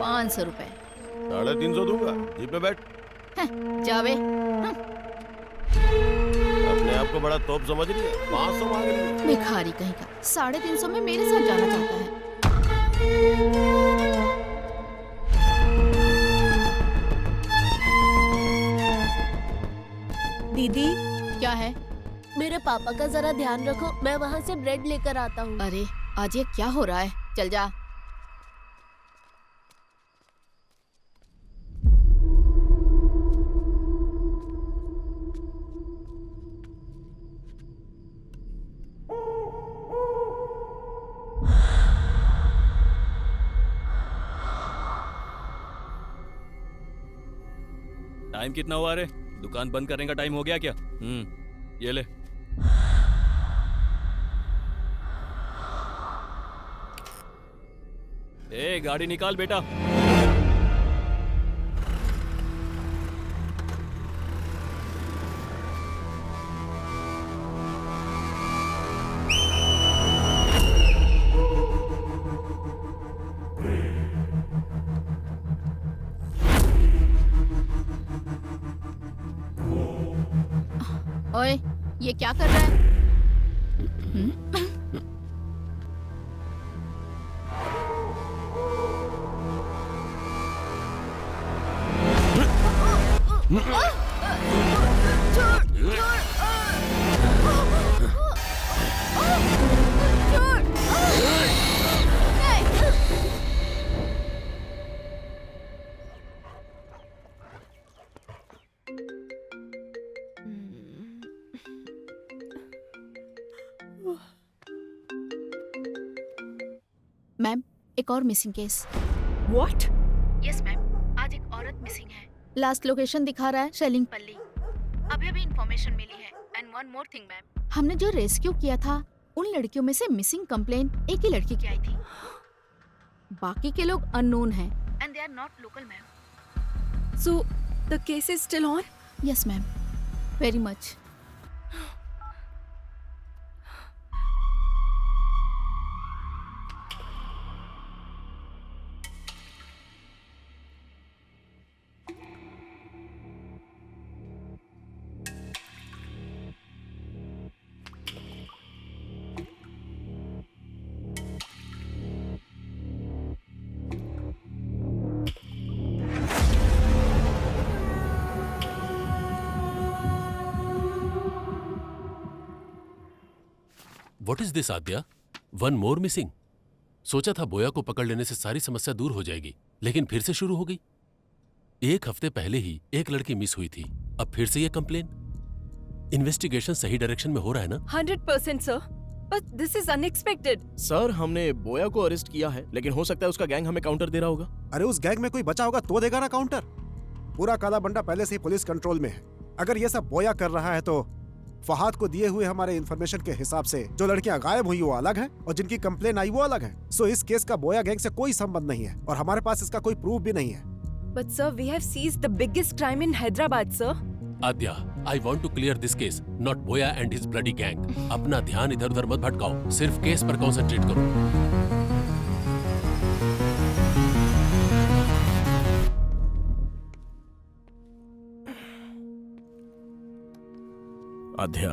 ₹500। 350 दूंगा। जीप में बैठ। जावे। अपने आप को बड़ा तोप समझ रही है, 500 मांग रही है। भिखारी कहीं का 350 में मेरे साथ जाना चाहता है। दीदी, क्या है? मेरे पापा का जरा ध्यान रखो, मैं वहाँ से ब्रेड लेकर आता हूँ। अरे आज ये क्या हो रहा है? चल जा। टाइम कितना हुआ रे? दुकान बंद करने का टाइम हो गया क्या? ये ले। ए गाड़ी निकाल बेटा। ओए, ये क्या कर रहा है? मैम, एक और missing case. What? Yes ma'am, आज एक औरत मिसिंग है। लास्ट लोकेशन दिखा रहा है शेलिंगपल्ली। अभी इन्फॉर्मेशन मिली है। And one more thing ma'am, हमने जो रेस्क्यू किया था उन लड़कियों में से मिसिंग कंप्लेन एक ही लड़की की आई थी। बाकी के लोग अननोन हैं and they are not local ma'am. So the case is still on? Yes ma'am, very much. What is this Aadya? One more missing? सोचा था बोया को पकड़ लेने से सारी समस्या दूर हो जाएगी, लेकिन फिर से शुरू हो गई। एक हफ्ते पहले ही एक लड़की मिस हुई थी, अब फिर से ये कंप्लेन। इन्वेस्टिगेशन सही डायरेक्शन में हो रहा है ना? 100% sir, but this is unexpected. Sir, हमने बोया को अरेस्ट किया है, लेकिन हो सकता है उसका गैंग हमें काउंटर दे रहा होगा। अरे उस गैंग में कोई बचा होगा तो देगा ना काउंटर। पूरा काला बंडा पहले से ही पुलिस कंट्रोल में है। अगर ये सब बोया कर रहा है तो फहाद को दिए हुए हमारे इंफॉर्मेशन के हिसाब से जो लड़कियां गायब हुई वो अलग हैं और जिनकी कंप्लेन आई वो अलग है। सो इस केस का बोया गैंग से कोई संबंध नहीं है और हमारे पास इसका कोई प्रूफ भी नहीं है। But sir, we have seized the biggest crime in Hyderabad sir. Aadya, I want to clear this case, not Boya and his bloody gang. अपना ध्यान इधर उधर मत भटकाओ, सिर्फ केस पर कंसंट्रेट करो। आध्या,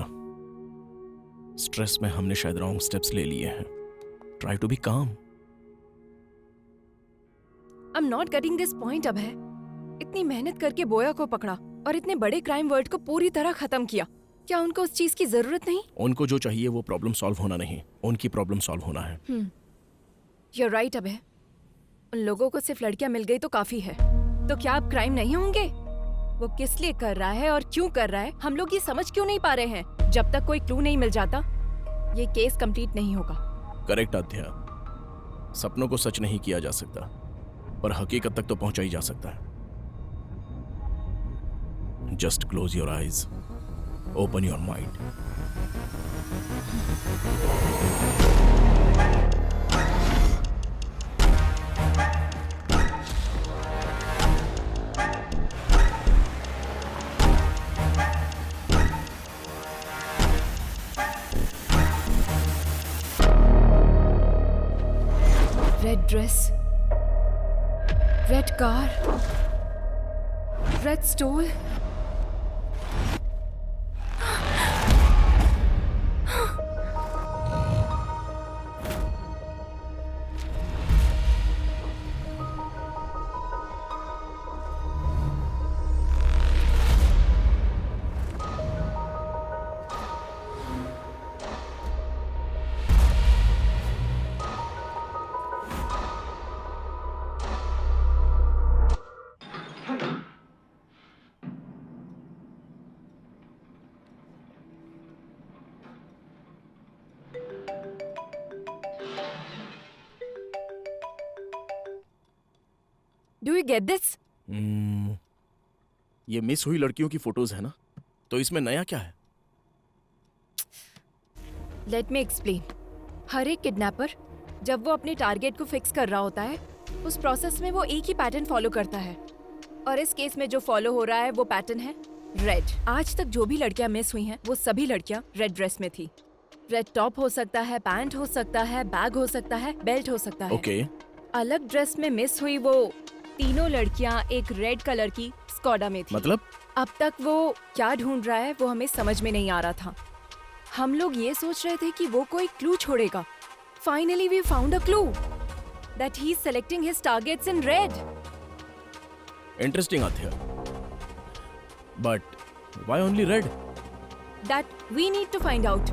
स्ट्रेस में हमने शायद रॉन्ग स्टेप्स ले लिए हैं। ट्राई टू बी काम। I am not getting this point. अब है इतनी मेहनत करके बोया को पकड़ा और इतने बड़े क्राइम वर्ड को पूरी तरह खत्म किया। क्या उनको उस चीज की जरूरत नहीं? उनको जो चाहिए वो प्रॉब्लम सॉल्व होना नहीं, उनकी प्रॉब्लम सॉल्व होना है। You are right. अब है उन लोगों को सिर्फ लड़कियां मिल गई तो काफी है। तो क्या अब क्राइम नहीं होंगे? वो किस लिए कर रहा है और क्यों कर रहा है, हम लोग ये समझ क्यों नहीं पा रहे हैं? जब तक कोई क्लू नहीं मिल जाता ये केस कंप्लीट नहीं होगा। करेक्ट आध्या, सपनों को सच नहीं किया जा सकता, पर हकीकत तक तो पहुंचा ही जा सकता है। Just close your eyes, open your mind. Red dress, red car, red stole. Do you get this? ये मिस हुई लड़कियों की फोटोज है ना, तो इसमें नया क्या है? Let me explain. हर एक किडनैपर जब वो अपने टारगेट को फिक्स कर रहा होता है उस प्रोसेस में वो एक ही पैटर्न फॉलो करता है और इस केस में जो फॉलो हो रहा है वो पैटर्न है रेड। आज तक जो भी लड़कियां मिस हुई हैं वो सभी लड़कियां रेड ड्रेस में थी। रेड टॉप हो सकता है, पैंट हो सकता है, बैग हो सकता है, बेल्ट हो सकता है। ओके। अलग ड्रेस में मिस हुई वो तीनों लड़कियां एक रेड कलर की स्कॉडा में थी। मतलब? अब तक वो क्या ढूंढ रहा है वो हमें समझ में नहीं आ रहा था। हम लोग ये सोच रहे थे कि वो कोई क्लू छोड़ेगा। Finally we found a clue that he is selecting his targets in red. Interesting Aadhya. But why only red? That we need to find out.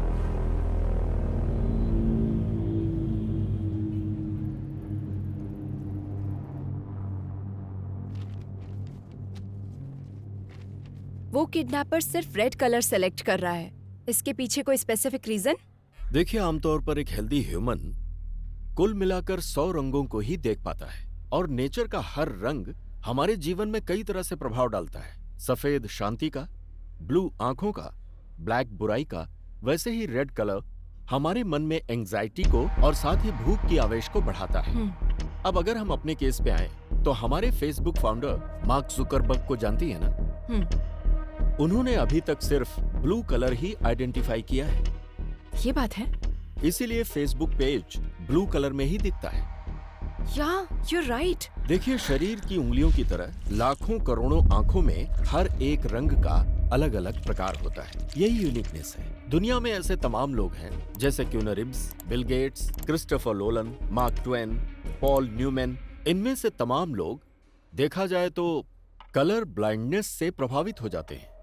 वो किडनैपर सिर्फ रेड कलर सेलेक्ट कर रहा है। इसके पीछे कोई स्पेसिफिक रीजन? देखिए, आमतौर पर एक हेल्दी ह्यूमन कुल मिलाकर 100 रंगों को ही देख पाता है और नेचर का हर रंग हमारे जीवन में कई तरह से प्रभाव डालता है। सफेद शांति का, ब्लू आंखों का, ब्लैक बुराई का, वैसे ही रेड कलर हमारे मन में एंजाइटी को और साथ ही भूख की आवेश को बढ़ाता है। अब अगर हम अपने केस पे आए तो हमारे फेसबुक फाउंडर मार्क जुकरबर्ग को जानती है ना? उन्होंने अभी तक सिर्फ ब्लू कलर ही आइडेंटिफाई किया है। ये बात है। इसीलिए फेसबुक पेज ब्लू कलर में ही दिखता है। you're right। देखिए, शरीर की उंगलियों की तरह लाखों करोड़ों आंखों में हर एक रंग का अलग अलग प्रकार होता है। यही यूनिकनेस है। दुनिया में ऐसे तमाम लोग हैं जैसे Keanu Reeves, Bill Gates, Christopher Nolan, Mark Twain, Paul Newman. इनमें से तमाम लोग देखा जाए तो कलर ब्लाइंडनेस से प्रभावित हो जाते हैं।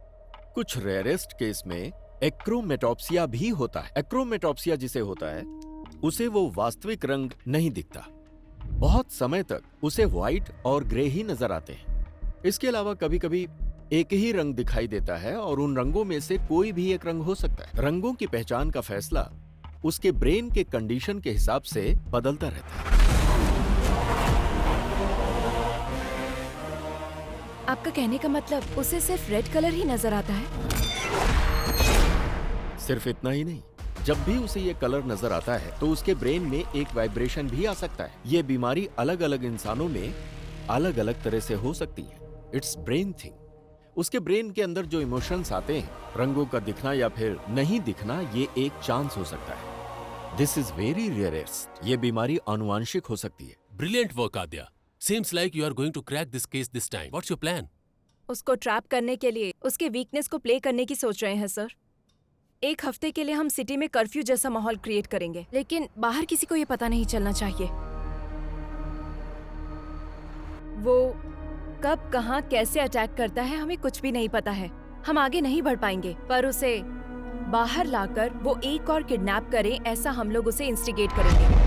कुछ रेयरेस्ट केस में एक्रोमेटॉप्सिया भी होता है। एक्रोमेटॉप्सिया जिसे होता है उसे वो वास्तविक रंग नहीं दिखता। बहुत समय तक उसे व्हाइट और ग्रे ही नजर आते हैं। इसके अलावा कभी कभी एक ही रंग दिखाई देता है और उन रंगों में से कोई भी एक रंग हो सकता है। रंगों की पहचान का फैसला उसके ब्रेन के कंडीशन के हिसाब से बदलता रहता है। आपका कहने का मतलब उसे सिर्फ रेड कलर ही नजर आता है? सिर्फ इतना ही नहीं, जब भी उसे ये कलर नजर आता है तो उसके ब्रेन में एक वाइब्रेशन भी आ सकता है। ये बीमारी अलग अलग इंसानों में अलग अलग तरह से हो सकती है। It's brain thing. उसके ब्रेन के अंदर जो इमोशंस आते हैं, रंगों का दिखना या फिर नहीं दिखना, ये एक चांस हो सकता है। This is very rarest. ये बीमारी आनुवांशिक हो सकती है। Brilliant work Aadya. Seems like you are going to crack this case this time. What's your plan? उसको ट्रैप करने के लिए उसके वीकनेस को प्ले करने की सोच रहे हैं सर। एक हफ्ते के लिए हम सिटी में कर्फ्यू जैसा माहौल क्रिएट करेंगे, लेकिन बाहर किसी को ये पता नहीं चलना चाहिए। वो कब, कहाँ, कैसे अटैक करता है हमें कुछ भी नहीं पता है। हम आगे नहीं बढ़ पाएंगे, पर उसे बाहर लाकर वो एक और किडनैप करे, ऐसा हम लोग उसे इंस्टिगेट करेंगे।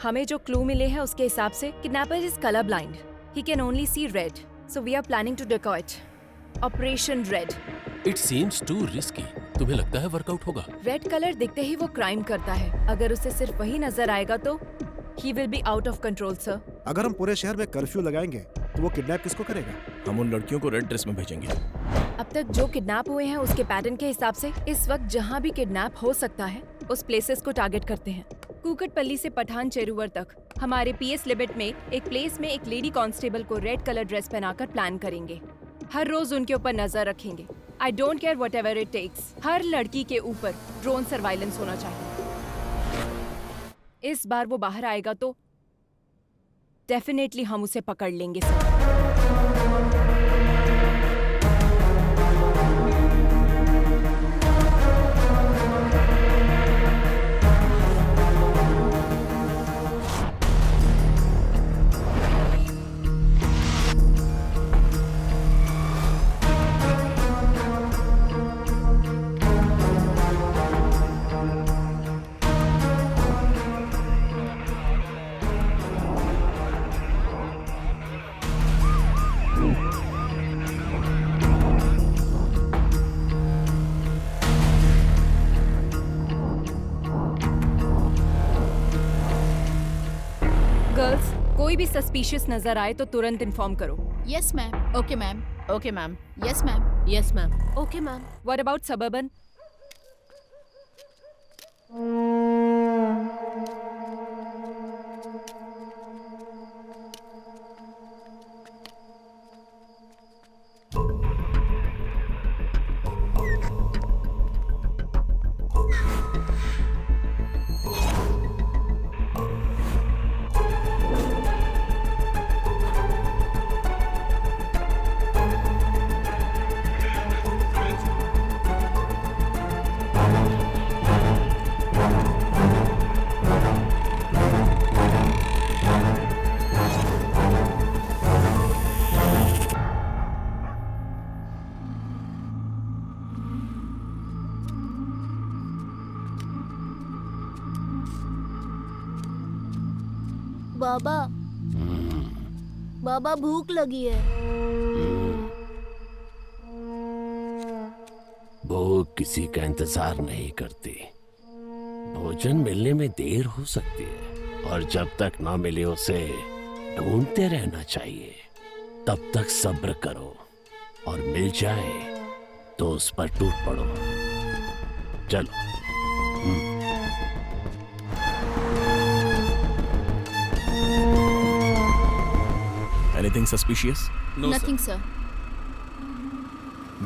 हमें जो क्लू मिले हैं उसके हिसाब से kidnapper is colour blind. He can only see red, so we are planning to decoy it. Operation red. It seems too risky. तुम्हें लगता है वर्कआउट होगा? रेड कलर दिखते ही वो क्राइम करता है। अगर उसे सिर्फ वही नजर आएगा तो he will be out of control, sir। अगर हम पूरे शहर में कर्फ्यू लगाएंगे तो वो किडनैप किसको करेगा? हम उन लड़कियों को रेड ड्रेस में भेजेंगे। अब तक जो किडनैप हुए हैं उसके पैटर्न के हिसाब से इस वक्त जहाँ भी किडनैप हो सकता है उस प्लेसेस को टारगेट करते हैं। कुकटपल्ली से पठान चेरुवर तक हमारे पीएस लिमिट में एक प्लेस में एक लेडी कांस्टेबल को रेड कलर ड्रेस पहनाकर प्लान करेंगे। हर रोज उनके ऊपर नजर रखेंगे। I don't care whatever it takes. हर लड़की के ऊपर ड्रोन सर्वाइलेंस होना चाहिए। इस बार वो बाहर आएगा तो डेफिनेटली हम उसे पकड़ लेंगे सर। कोई भी सस्पिशियस नजर आए तो तुरंत इन्फॉर्म करो। Yes ma'am. Okay ma'am. Okay ma'am. Yes ma'am. Yes ma'am. Okay ma'am. What about suburban? बाबा बाबा भूख लगी है। भूख किसी का इंतजार नहीं करती। भोजन मिलने में देर हो सकती है और जब तक ना मिले उसे ढूंढते रहना चाहिए। तब तक सब्र करो और मिल जाए तो उस पर टूट पड़ो। चलो। Anything suspicious? No, Nothing, sir.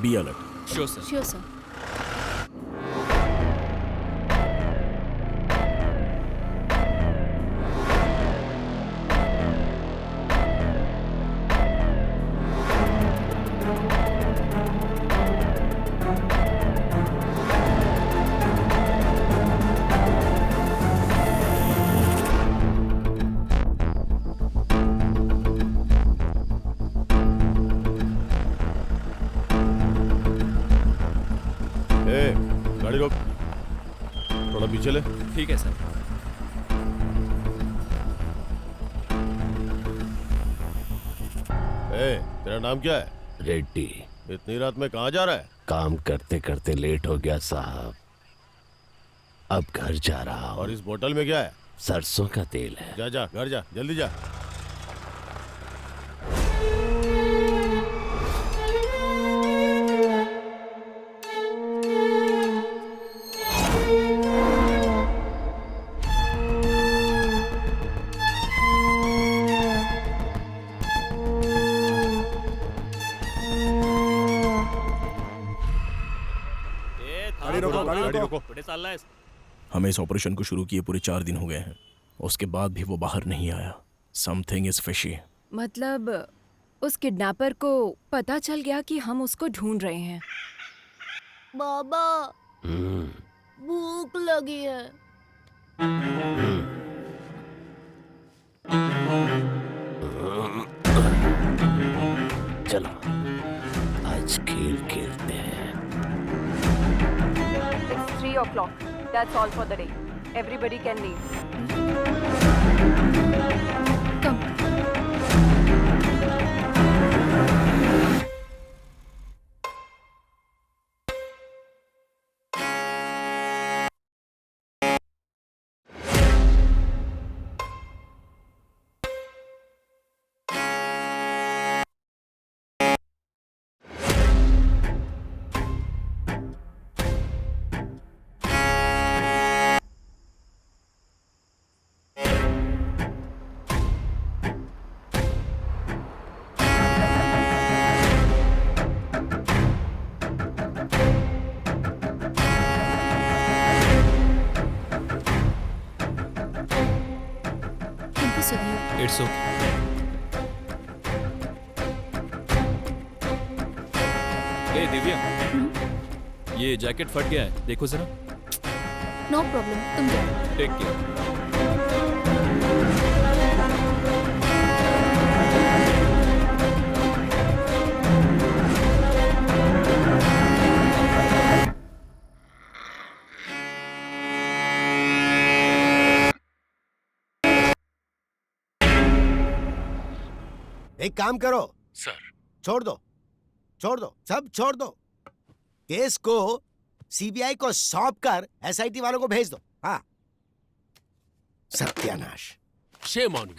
Be alert. Sure, sir. Sure, sir. गाड़ी रोक, थोड़ा पीछे ले। ठीक है सर। तेरा नाम क्या है? रेड्डी। इतनी रात में कहाँ जा रहा है? काम करते करते लेट हो गया साहब, अब घर जा रहा हूँ। और इस बोतल में क्या है? सरसों का तेल है। जा जा, घर जा, जल्दी जा। गाड़ी रोको। हमें इस ऑपरेशन को शुरू किए पूरे 4 दिन हो गए हैं, उसके बाद भी वो बाहर नहीं आया। Something is fishy. मतलब उस किडनैपर को पता चल गया कि हम उसको ढूंढ रहे हैं। बाबा भूख लगी है। चलो आज खेल खेलते हैं। It's 3 o'clock. That's all for the day. Everybody can leave. Come. It's okay. ए दिव्या, ये जैकेट फट गया है, देखो जरा। नो प्रॉब्लम, तुम जाओ। Take care. एक काम करो सर। छोड़ दो, सब छोड़ दो। केस को सीबीआई को सौंप कर एसआईटी वालों को भेज दो। हाँ, सत्यानाश। Shame on you.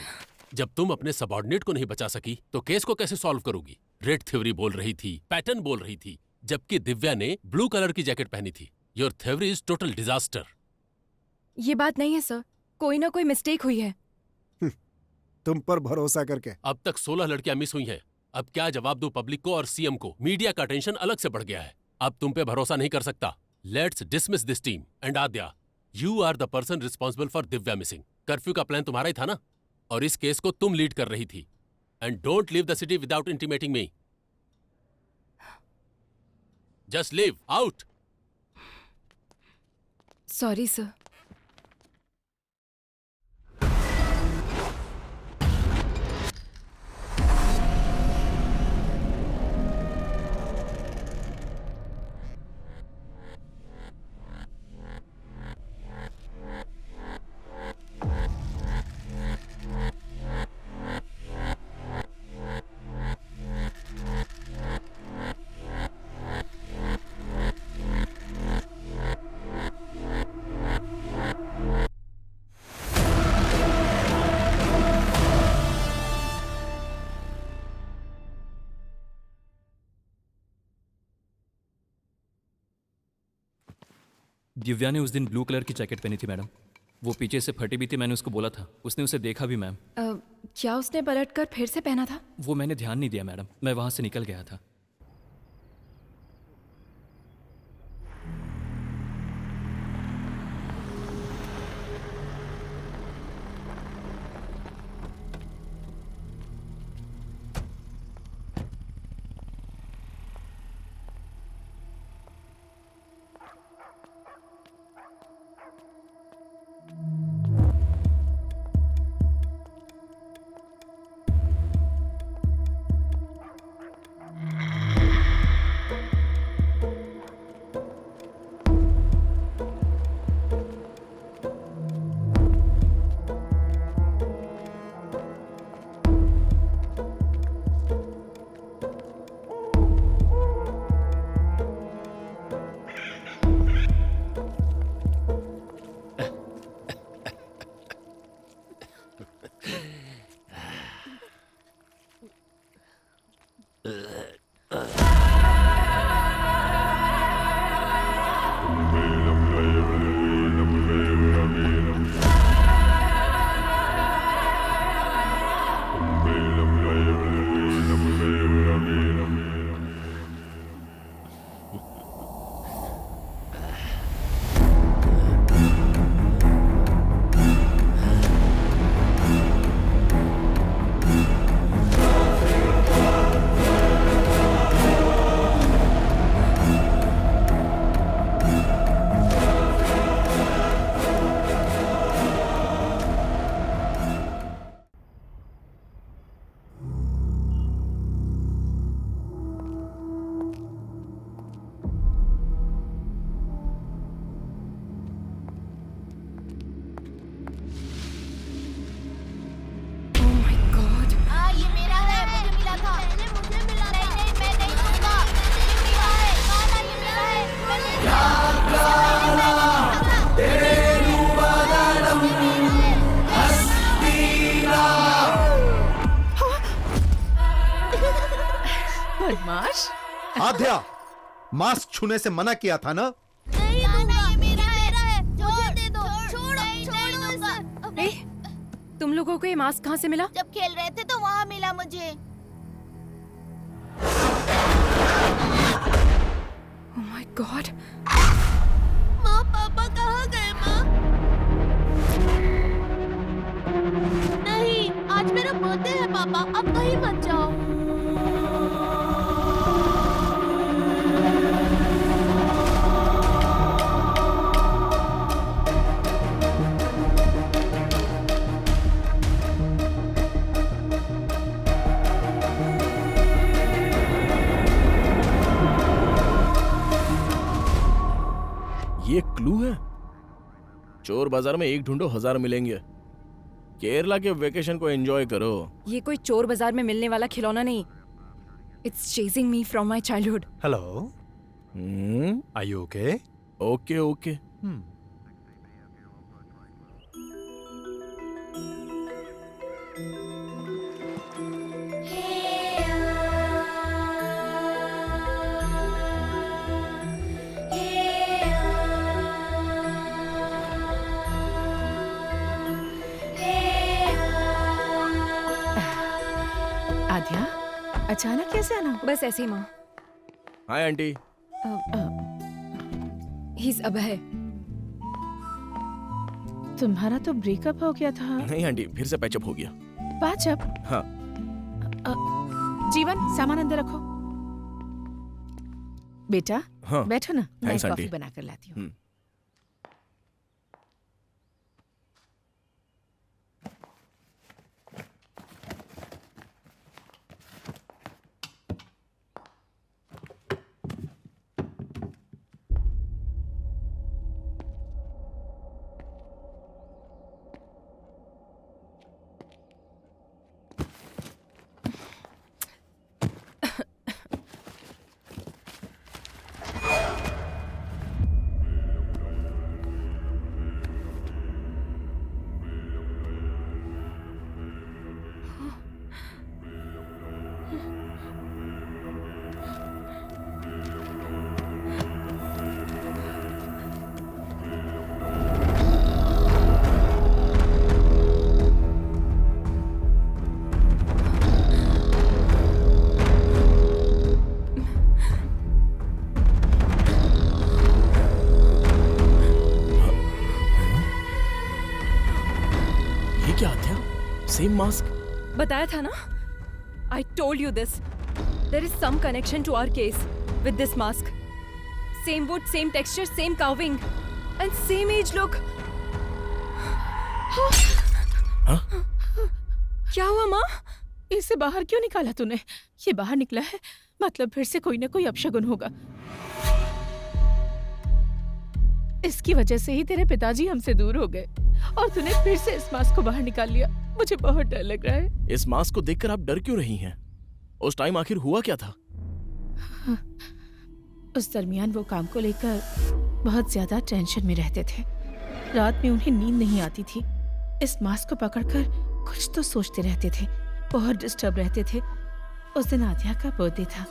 जब तुम अपने सबऑर्डिनेट को नहीं बचा सकी तो केस को कैसे सॉल्व करोगी? रेड थ्योरी बोल रही थी, पैटर्न बोल रही थी, जबकि दिव्या ने ब्लू कलर की जैकेट पहनी थी। Your theory is total disaster. ये बात नहीं है सर, कोई ना कोई मिस्टेक हुई है। तुम पर भरोसा करके। अब तक 16 लड़कियां मिस हुई हैं। अब क्या जवाब दूं पब्लिक को और सीएम को? मीडिया का टेंशन अलग से बढ़ गया है। अब तुम पे भरोसा नहीं कर सकता। Let's dismiss this team. And Aadya, you are the person responsible for Divya missing. Curfew का प्लान तुम्हारा ही था ना, और इस केस को तुम लीड कर रही थी। And don't leave the city without intimating me. Just leave out. Sorry sir. Divya ने उस दिन ब्लू कलर की जैकेट पहनी थी मैडम। वो पीछे से फटी भी थी, मैंने उसको बोला था, उसने उसे देखा भी मैम। क्या उसने पलटकर फिर से पहना था? वो मैंने ध्यान नहीं दिया मैडम, मैं वहाँ से निकल गया था। बदमाश। आध्या, मास्क छूने से मना किया था ना? तुम लोगों को ये मास्क कहाँ से मिला? जब खेल रहे थे तो वहाँ मिला मुझे। Oh my God! माँ, पापा कहाँ गए माँ? नहीं, आज मेरा बर्थडे है पापा, अब कहीं मत जाओ। ये क्लू है? चोर बाजार में एक ढूंढो 1000 मिलेंगे। केरला के वेकेशन को एंजॉय करो। ये कोई चोर बाजार में मिलने वाला खिलौना नहीं। It's chasing me from my childhood. Hello. Are you okay? Okay, okay. आध्या, अचानक कैसे आना? बस ऐसे ही माँ। Hi aunty. He's अभय। तुम्हारा तो ब्रेकअप हो गया था। नहीं आंटी, फिर से पैचअप हो गया। पैचअप? हाँ। जीवन, सामान अंदर रखो। बेटा, हाँ। बैठो ना, मैं थैंक्स कॉफी आंटी। बना कर लाती हूँ। Same mask. बताया था ना, I told you this. There is some connection to our case with this mask. Same wood, same texture, same carving and same age look. क्या हुआ माँ? इसे बाहर क्यों निकाला तूने? ये बाहर निकला है मतलब फिर से कोई ना कोई अपशगुन होगा। इसकी वजह से ही तेरे पिताजी हमसे दूर हो गए और तूने फिर से इस मास्क को बाहर निकाल लिया। मुझे बहुत डर लग रहा है। इस मास्क को देखकर आप डर क्यों रही हैं? उस टाइम आखिर हुआ क्या था? उस दरमियान वो काम को लेकर बहुत ज्यादा टेंशन में रहते थे। रात में उन्हें नींद नहीं आती थी। इस मास्क को पकड़कर कुछ तो सोचते रहते थे, बहुत डिस्टर्ब रहते थे। उस दिन आद्या का बर्थडे था।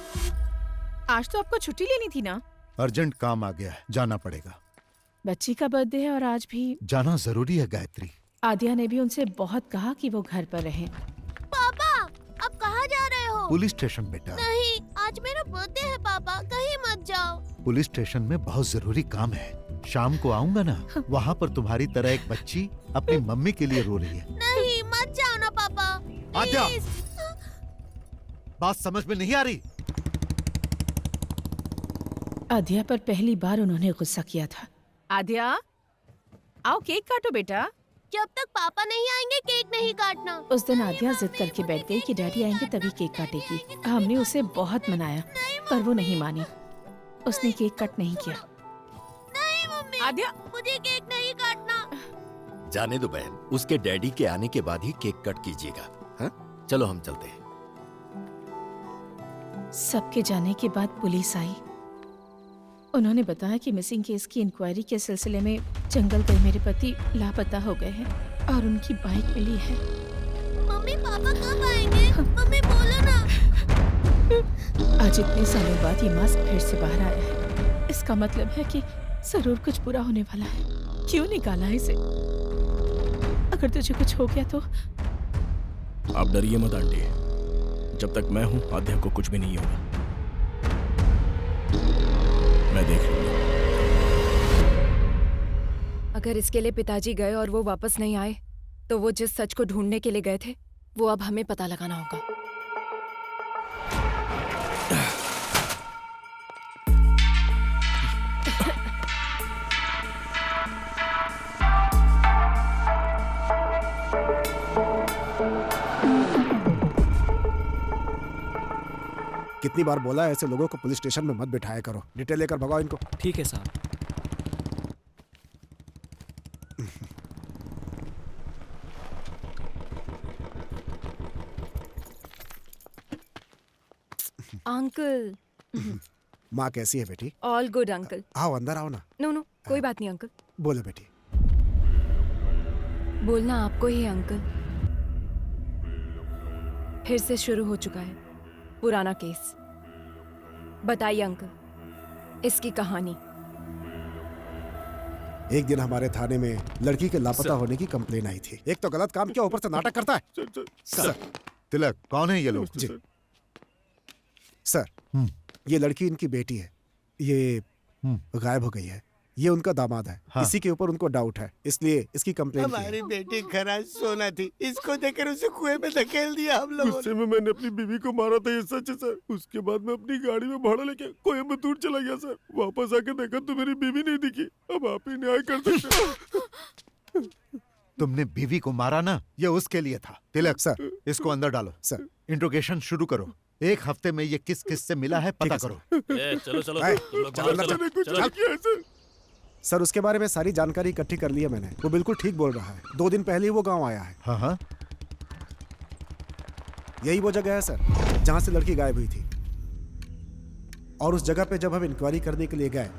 आज तो आपको छुट्टी लेनी थी ना? अर्जेंट काम आ गया है, जाना पड़ेगा। बच्ची का बर्थडे है और आज भी जाना जरूरी है गायत्री। आद्या ने भी उनसे बहुत कहा कि वो घर पर रहें। पापा, अब कहाँ जा रहे हो? पुलिस स्टेशन बेटा। नहीं, आज मेरा बर्थडे है पापा, कहीं मत जाओ। पुलिस स्टेशन में बहुत जरूरी काम है। शाम को आऊंगा ना, वहाँ पर तुम्हारी तरह एक बच्ची अपनी मम्मी के लिए रो रही है। नहीं, मत जाओ ना पापा। आद्या, बात समझ में नहीं आ रही? आद्या पर पहली बार उन्होंने गुस्सा किया था। आद्या, आओ केक काटो बेटा। जब तक पापा नहीं आएंगे केक नहीं काटना। उस दिन आद्या जिद करके बैठ गई कि डैडी आएंगे तभी केक काटेगी। हमने उसे बहुत मनाया पर वो नहीं मानी। उसने केक कट नहीं किया। नहीं मम्मी, आद्या, मुझे केक नहीं काटना। जाने दो बहन, उसके डैडी के आने के बाद ही केक कट कीजिएगा। हाँ, चलो हम चलते हैं। सबके जाने के बाद पुलिस आई। उन्होंने बताया कि मिसिंग केस की इंक्वायरी के सिलसिले में जंगल गए मेरे पति लापता हो गए हैं और उनकी बाइक मिली है। मम्मी, पापा कब आएंगे? मम्मी बोलो ना। आज इतने सालों बाद ये मास्क फिर से बाहर आया है। इसका मतलब है कि जरूर कुछ बुरा होने वाला है। क्यों निकाला इसे? अगर तुझे कुछ हो गया तो? आप डरिए मत आंटी, जब तक मैं हूँ आद्या को कुछ भी नहीं होगा। मैं देख लूंगा। अगर इसके लिए पिताजी गए और वो वापस नहीं आए तो वो जिस सच को ढूंढने के लिए गए थे वो अब हमें पता लगाना होगा। कितनी बार बोला है ऐसे लोगों को पुलिस स्टेशन में मत बिठाया करो। डिटेल लेकर भगाओ इनको। ठीक है साहब। अंकल। माँ कैसी है बेटी? All good uncle. आओ अंदर आओ ना। नो नो, कोई बात नहीं अंकल। बोलो बेटी। बोलना आपको ही है अंकल। फिर से शुरू हो चुका है पुराना केस। बताइए अंकल, इसकी कहानी। एक दिन हमारे थाने में लड़की के लापता होने की कंप्लेन आई थी। एक तो गलत काम किया, ऊपर से नाटक करता है। सर, तिलक, कौन है ये लोग? जी सर, ये लड़की इनकी बेटी है। ये गायब हो गई है। ये उनका दामाद है। हाँ। इसी के ऊपर उनको डाउट है, इसलिए इसकी कंप्लेन की है। हमारी बेटी खराज सोना थी, इसको देखकर उसे कुएं में धकेल दिया हम लोगों गुस्से में मैंने अपनी बीवी को मारा था, ये सच है सर। उसके बाद मैं अपनी गाड़ी में भाड़ा लेके कोयम्बतूर चला गया सर। वापस आके देखा तो मेरी बीवी नहीं दिखी। अब आप ही न्याय कर सकते। तुमने बीवी को मारा ना, ये उसके लिए था। तिलक सर, इसको अंदर डालो। सर, इंट्रोगेशन शुरू करो। एक हफ्ते में ये किस किस से मिला है पता करो। चलो चलो सर, उसके बारे में सारी जानकारी इकट्ठी कर ली है मैंने। वो बिल्कुल ठीक बोल रहा है। 2 दिन पहले ही वो गांव आया है। हाँ हाँ, यही वो जगह है सर जहां से लड़की गायब हुई थी। और उस जगह पे जब हम इंक्वायरी करने के लिए गए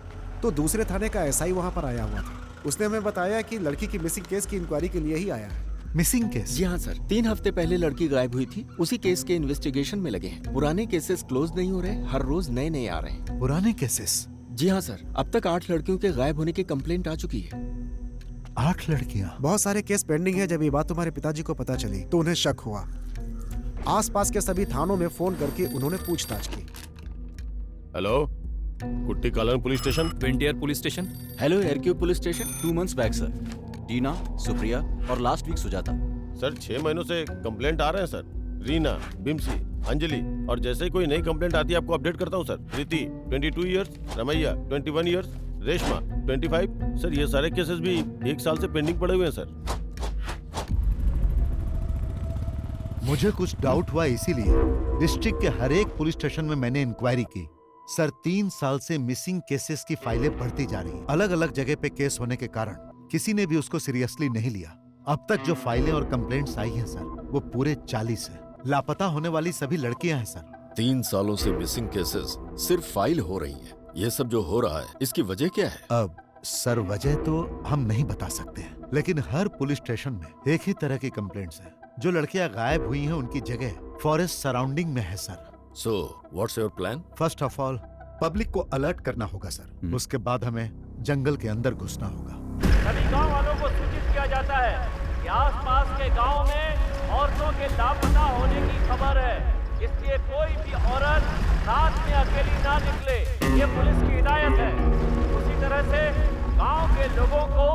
तो दूसरे थाने का एसआई वहां पर आया हुआ था। उसने हमें बताया कि लड़की की मिसिंग केस की इंक्वायरी के लिए ही आया है। Missing case? जी हाँ सर, 3 हफ्ते पहले लड़की गायब हुई थी। उसी केस के इन्वेस्टिगेशन में लगे हैं। पुराने केसेस क्लोज नहीं हो रहे, हर रोज नए नए आ रहे हैं। पुराने केसेस? जी हाँ सर, अब तक 8 लड़कियों के गायब होने की कंप्लेंट आ चुकी है। 8 लड़कियां? बहुत सारे केस पेंडिंग है। जब ये बात तुम्हारे पिताजी को पता चली तो उन्हें शक हुआ। आसपास के सभी थानों में फोन करके उन्होंने पूछताछ की। हेलो, कुट्टी कालन पुलिस स्टेशन। ट्वेंटियर पुलिस स्टेशन। हेलो, एयरक्यू police station. 2 months back sir. Tina, Supriya और लास्ट वीक सुजाता। सर 6 महीनों से कंप्लेंट आ रहे हैं सर। रीना, बिम्सी, अंजलि और जैसे ही कोई नई कंप्लेंट आती है आपको अपडेट करता हूँ sir. Preeti 22 years, Ramaiah 21 years, Reshma 25। Sir ये सारे केसेस भी 1 साल से पेंडिंग पड़े हुए हैं सर। मुझे कुछ डाउट हुआ, इसीलिए डिस्ट्रिक्ट के हर एक पुलिस स्टेशन में मैंने इंक्वायरी की। सर 3 साल से मिसिंग केसेस की फाइलें बढ़ती जा रही हैं। अलग अलग जगह पे केस होने के कारण किसी ने भी उसको सीरियसली नहीं लिया। अब तक जो फाइलें और कंप्लेंट्स आई हैं सर, वो पूरे 40 है। लापता होने वाली सभी लड़कियां हैं सर। 3 सालों से मिसिंग केसेस सिर्फ फाइल हो रही हैं। ये सब जो हो रहा है, इसकी वजह क्या है? अब सर वजह तो हम नहीं बता सकते हैं, लेकिन हर पुलिस स्टेशन में एक ही तरह की कंप्लेंट्स हैं। जो लड़कियां गायब हुई हैं उनकी जगह फॉरेस्ट सराउंडिंग में है sir. So what's your plan? First of all public को अलर्ट करना होगा सर। उसके बाद हमें जंगल के अंदर घुसना होगा। सभी गांव वालों को सूचित किया जाता है कि आसपास के गांव में औरतों के लापता होने की खबर है, इसलिए कोई भी औरत रात में अकेली ना निकले, ये पुलिस की हिदायत है। उसी तरह से गांव के लोगों को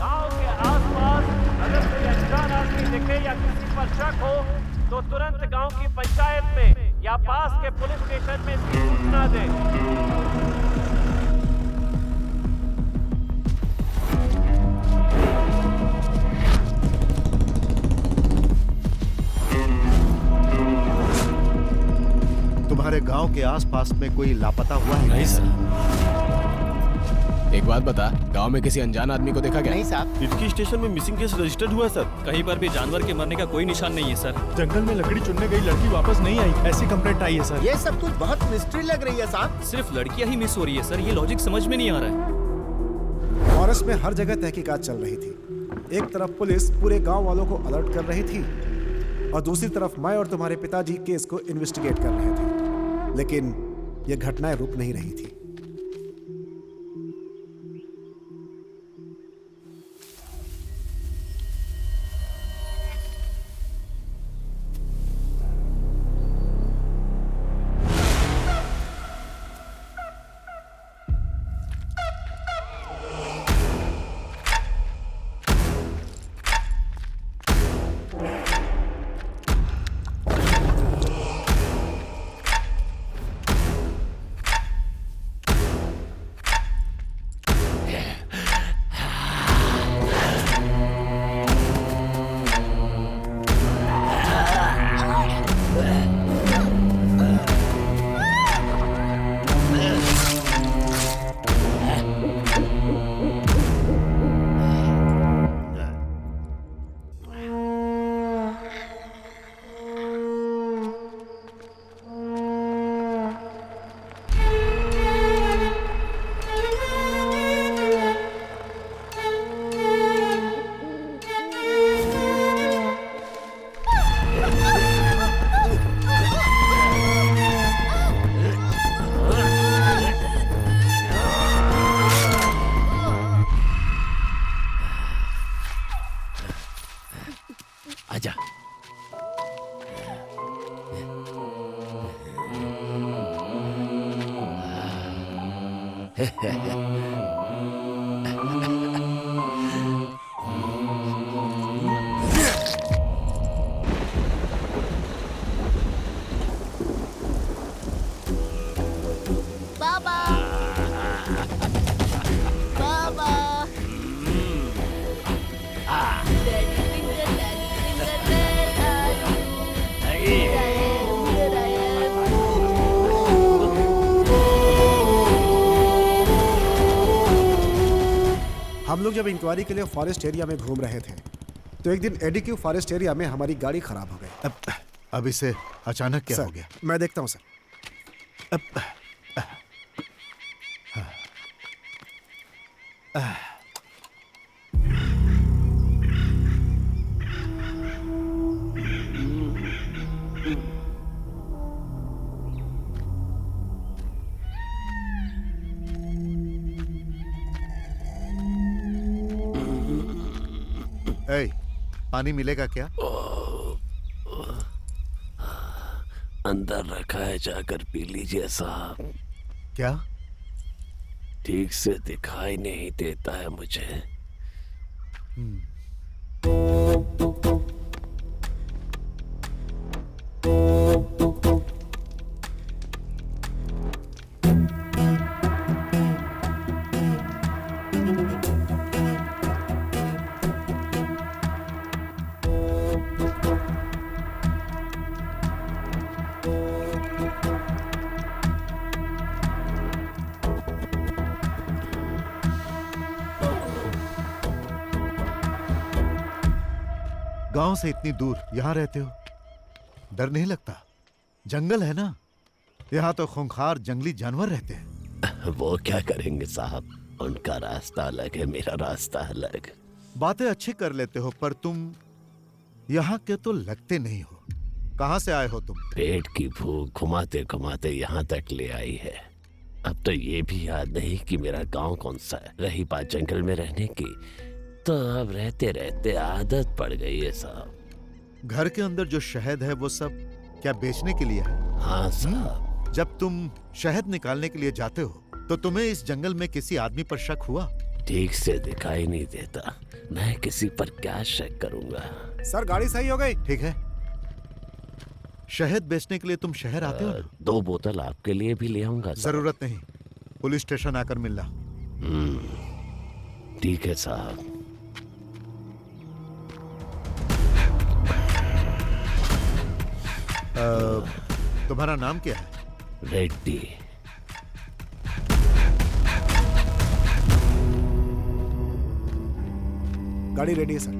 गांव के आसपास अगर कोई अनजान आदमी दिखे या किसी पर शक हो तो तुरंत गांव की पंचायत में या पास के पुलिस स्टेशन में इसकी सूचना दें। तुम्हारे गांव के आसपास में कोई लापता हुआ है? नहीं सर। एक बात बता, गांव में किसी अनजान आदमी को देखा क्या? नहीं साहब। इटकी स्टेशन में मिसिंग केस रजिस्टर्ड हुआ सर। कहीं पर भी जानवर के मरने का कोई निशान नहीं है सर। जंगल में लकड़ी चुनने गई लड़की वापस नहीं आई, ऐसी कंप्लेंट आई है सर। ये सब कुछ बहुत मिस्ट्री लग रही है साहब। सिर्फ लड़कियां ही मिस हो रही है सर, ये लॉजिक समझ में नहीं आ रहा है। फॉरेस्ट में हर जगह तहकीकात चल रही थी। एक तरफ पुलिस पूरे गांव वालों को अलर्ट कर रही थी और दूसरी तरफ मैं और तुम्हारे पिताजी केस को इन्वेस्टिगेट कर रहे थे, लेकिन ये घटनाएं रुक नहीं रही थी। हम लोग जब इंक्वायरी के लिए फॉरेस्ट एरिया में घूम रहे थे तो एक दिन एडीक्यू फॉरेस्ट एरिया में हमारी गाड़ी खराब हो गई। अब इसे अचानक क्या हो गया? मैं देखता हूं सर। पानी मिलेगा क्या? अंदर रखा है, जाकर पी लीजिए साहब। क्या? ठीक से दिखाई नहीं देता है मुझे। गांव से इतनी दूर यहाँ रहते हो, डर नहीं लगता? जंगल है ना, यहाँ तो खूंखार जंगली जानवर रहते हैं। वो क्या करेंगे साहब, उनका रास्ता अलग है, मेरा रास्ता अलग। बातें अच्छी कर लेते हो, पर तुम यहाँ के तो लगते नहीं हो। कहाँ से आए हो तुम? पेट की भूख घुमाते घुमाते यहाँ तक ले आई है। अब तो ये भी याद नहीं कि मेरा गांव कौन सा है। रही बात जंगल में रहने की, तो अब रहते रहते आदत पड़ गई है साहब। घर के अंदर जो शहद है वो सब क्या बेचने के लिए है? हाँ साहब। जब तुम शहद निकालने के लिए जाते हो तो तुम्हें इस जंगल में किसी आदमी पर शक हुआ? ठीक से दिखाई नहीं देता, मैं किसी पर क्या शक करूंगा। सर गाड़ी सही हो गई। ठीक है, शहद बेचने के लिए तुम शहर आते हो ना? 2 बोतल आपके लिए भी ले आऊंगा। जरूरत नहीं, पुलिस स्टेशन आकर मिलना। ठीक है साहब। तुम्हारा नाम क्या है? रेड्डी। गाड़ी रेडी है सर।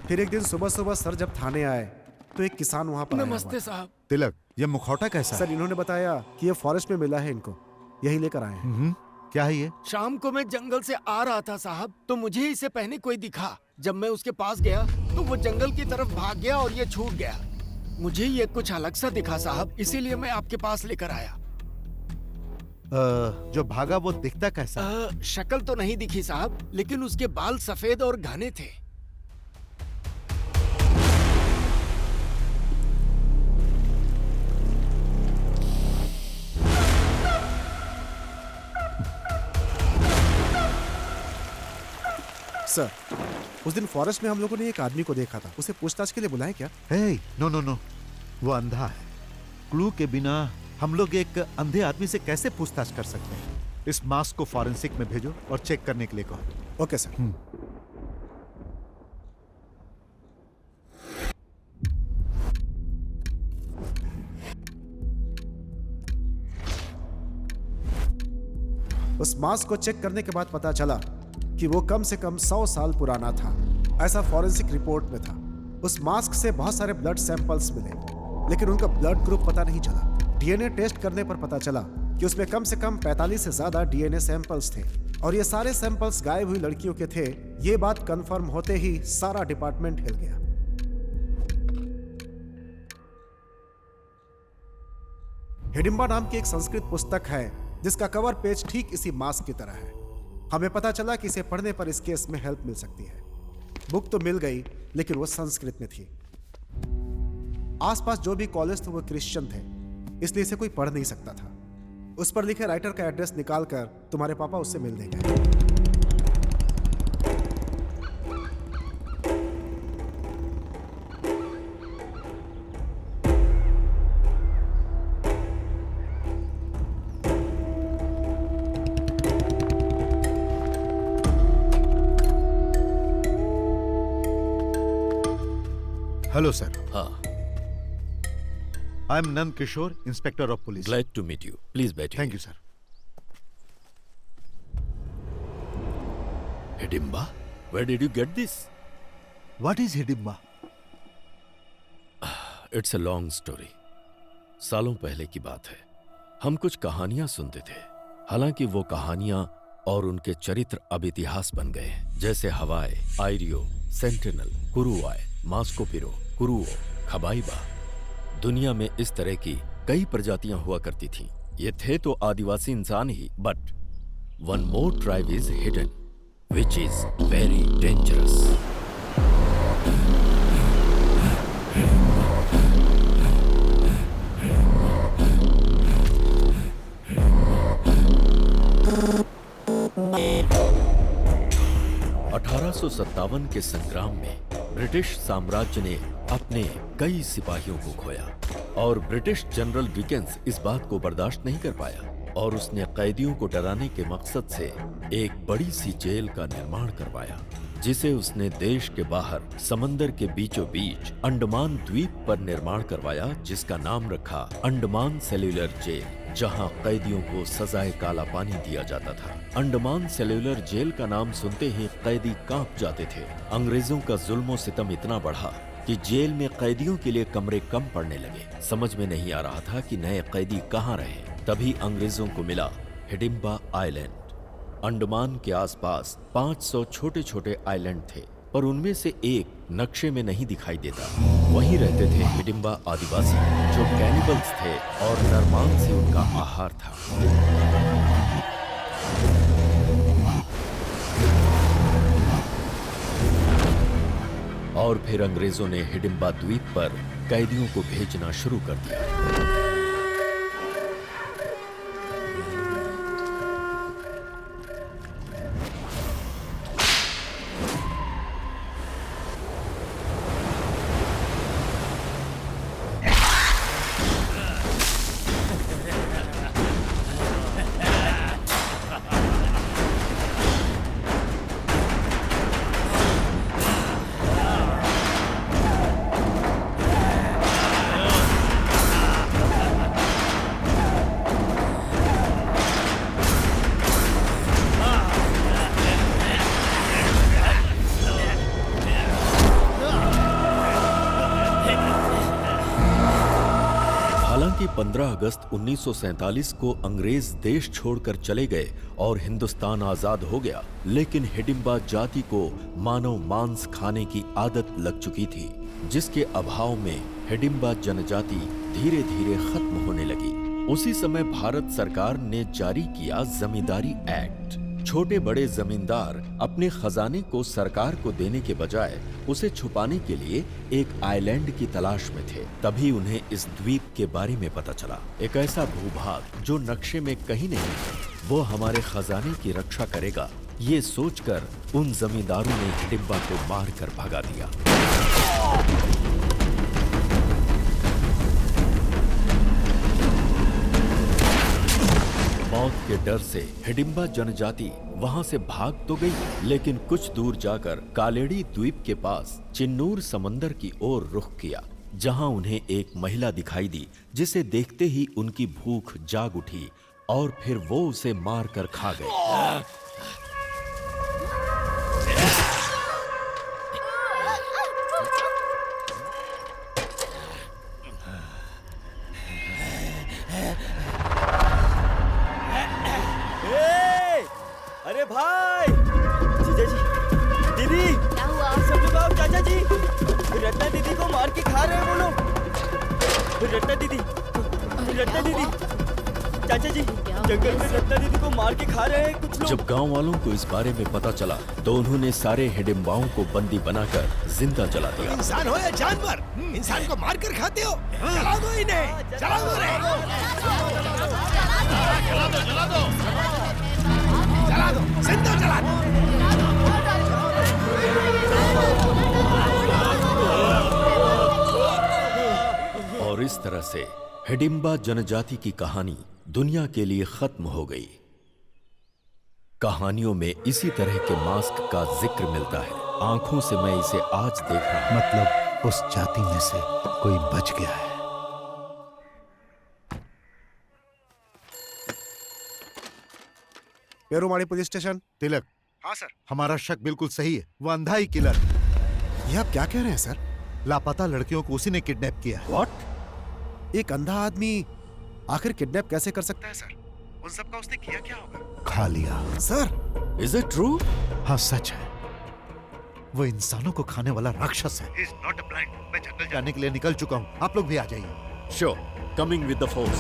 फिर एक दिन सुबह सुबह सर जब थाने आए तो एक किसान वहां पर नमस्ते साहब। तिलक, ये मुखौटा कैसा सर? इन्होंने बताया कि ये फॉरेस्ट में मिला है इनको, यही लेकर आए हैं। क्या है ये? शाम को मैं जंगल से आ रहा था साहब, तो मुझे इसे पहने कोई दिखा। जब मैं उसके पास गया तो वो जंगल की तरफ भाग गया और ये छूट गया। मुझे ये कुछ अलग सा दिखा साहब, इसीलिए मैं आपके पास लेकर आया। जो भागा वो दिखता कैसा? शक्ल तो नहीं दिखी साहब, लेकिन उसके बाल सफेद और घने थे। सर, उस दिन फॉरेस्ट में हम लोगों ने एक आदमी को देखा था, उसे पूछताछ के लिए बुलाएं क्या? नो, वो अंधा है। क्लू के बिना हम लोग एक अंधे आदमी से कैसे पूछताछ कर सकते हैं? इस मास्क को फॉरेंसिक में भेजो और चेक करने के लिए कहो। Okay sir. उस मास्क को चेक करने के बाद पता चला कि वो कम से कम 100 साल पुराना था, ऐसा फॉरेंसिक रिपोर्ट में था। उस मास्क से बहुत सारे ब्लड सैंपल्स मिले, लेकिन उनका ब्लड ग्रुप पता नहीं चला। डीएनए टेस्ट करने पर पता चला कि उसमें कम से कम 45 से ज्यादा डीएनए सैंपल्स थे और ये सारे सैंपल्स गायब हुई लड़कियों के थे। ये बात कंफर्म होते ही सारा डिपार्टमेंट हिल गया। हिडिंबा नाम की एक संस्कृत पुस्तक है जिसका कवर पेज ठीक इसी मास्क की तरह है। हमें पता चला कि इसे पढ़ने पर इस केस में हेल्प मिल सकती है। बुक तो मिल गई, लेकिन वो संस्कृत में थी। आसपास जो भी कॉलेज थे वो क्रिश्चियन थे, इसलिए इसे कोई पढ़ नहीं सकता था। उस पर लिखे राइटर का एड्रेस निकालकर तुम्हारे पापा उससे मिल देंगे। Hello sir. हाँ। I am Nand Kishore, inspector of police. Glad to meet you. Please बैठिए। Thank you sir. Hidimba, where did you get this? What is Hidimba? It's a long story. सालों पहले की बात है। हम कुछ कहानियां सुनते थे, हालांकि वो कहानियां और उनके चरित्र अब इतिहास बन गए हैं, जैसे हवाई, आयरियो, सेंटिनल, कुरुआय, मास्कोपिरो, कुरुओ, खबाइबा। दुनिया में इस तरह की कई प्रजातियां हुआ करती थीं। ये थे तो आदिवासी इंसान ही, but one more tribe is hidden, which is very dangerous. (1857) के संग्राम में ब्रिटिश साम्राज्य ने अपने कई सिपाहियों को खोया और ब्रिटिश जनरल डिकेंस इस बात को बर्दाश्त नहीं कर पाया और उसने कैदियों को डराने के मकसद से एक बड़ी सी जेल का निर्माण करवाया। जिसे उसने देश के बाहर समंदर के बीचों बीच अंडमान द्वीप पर निर्माण करवाया, जिसका नाम रखा अंडमान सेल्यूलर जेल, जहां कैदियों को सजाए काला पानी दिया जाता था। अंडमान सेल्यूलर जेल का नाम सुनते ही कैदी कांप जाते थे। अंग्रेजों का जुल्म सितम इतना बढ़ा कि जेल में कैदियों के लिए कमरे कम पड़ने लगे। समझ में नहीं आ रहा था कि नए कैदी कहाँ रहे। तभी अंग्रेजों को मिला हिडिंबा आइलैंड। अंडमान के आसपास 500 छोटे छोटे आइलैंड थे, पर उनमें से एक नक्शे में नहीं दिखाई देता। वहीं रहते थे हिडिंबा आदिवासी, जो कैनिबल्स थे और नरमांस से उनका आहार था। और फिर अंग्रेजों ने हिडिंबा द्वीप पर कैदियों को भेजना शुरू कर दिया। हालांकि 15 अगस्त 1947 को अंग्रेज देश छोड़कर चले गए और हिंदुस्तान आजाद हो गया, लेकिन हिडिंबा जाति को मानव मांस खाने की आदत लग चुकी थी, जिसके अभाव में हिडिंबा जनजाति धीरे धीरे खत्म होने लगी। उसी समय भारत सरकार ने जारी किया जमींदारी एक्ट। छोटे बड़े जमींदार अपने खजाने को सरकार को देने के बजाय उसे छुपाने के लिए एक आइलैंड की तलाश में थे। तभी उन्हें इस द्वीप के बारे में पता चला। एक ऐसा भूभाग जो नक्शे में कहीं नहीं है, वो हमारे खजाने की रक्षा करेगा। ये सोचकर उन जमींदारों ने हिडिंबा को मारकर भगा दिया। मौत के डर से हिडिंबा जनजाति वहां से भाग तो गई, लेकिन कुछ दूर जाकर कालेड़ी द्वीप के पास चिन्नूर समंदर की ओर रुख किया, जहां उन्हें एक महिला दिखाई दी, जिसे देखते ही उनकी भूख जाग उठी और फिर वो उसे मारकर खा गए। अरे भाई, जीजा जी, दीदी, क्या हुआ? सब लोग आओ, चाचा जी, रत्ना दीदी को मार के खा रहे हैं वो लोग। रत्ना दीदी, चाचा जी, जंगल में रत्ना दीदी को मार के खा रहे हैं कुछ लोग। जब गांव वालों को इस बारे में पता चला तो उन्होंने सारे हिडिंबाओं को बंदी बनाकर जिंदा जला दिया। इंसान हो या जानवर, इंसान को मार कर खाते हो? जला दो इन्हें, जला दो रे। जला दो, जिंदा जला दो। और इस तरह से हिडिंबा जनजाति की कहानी दुनिया के लिए खत्म हो गई। कहानियों में इसी तरह के मास्क का जिक्र मिलता है। आंखों से मैं इसे आज देख रहा हूं। मतलब उस जाति में से कोई बच गया है। पेरुमाड़ी पुलिस स्टेशन। तिलक। हाँ सर। हमारा शक बिल्कुल सही है, वो अंधा ही किलर। ये आप क्या कह रहे हैं सर? लापता लड़कियों को उसी ने किडनैप किया है। व्हाट? एक अंधा आदमी आखिर किडनैप कैसे कर सकता है सर? उन सब का उसने किया क्या होगा? खा लिया। Sir, is it true? हाँ सच है, वो इंसानों को खाने वाला राक्षस है। He is not a blind. मैं जंगल जाने के लिए निकल चुका हूँ, आप लोग भी आ जाइए। Sure, coming with the force.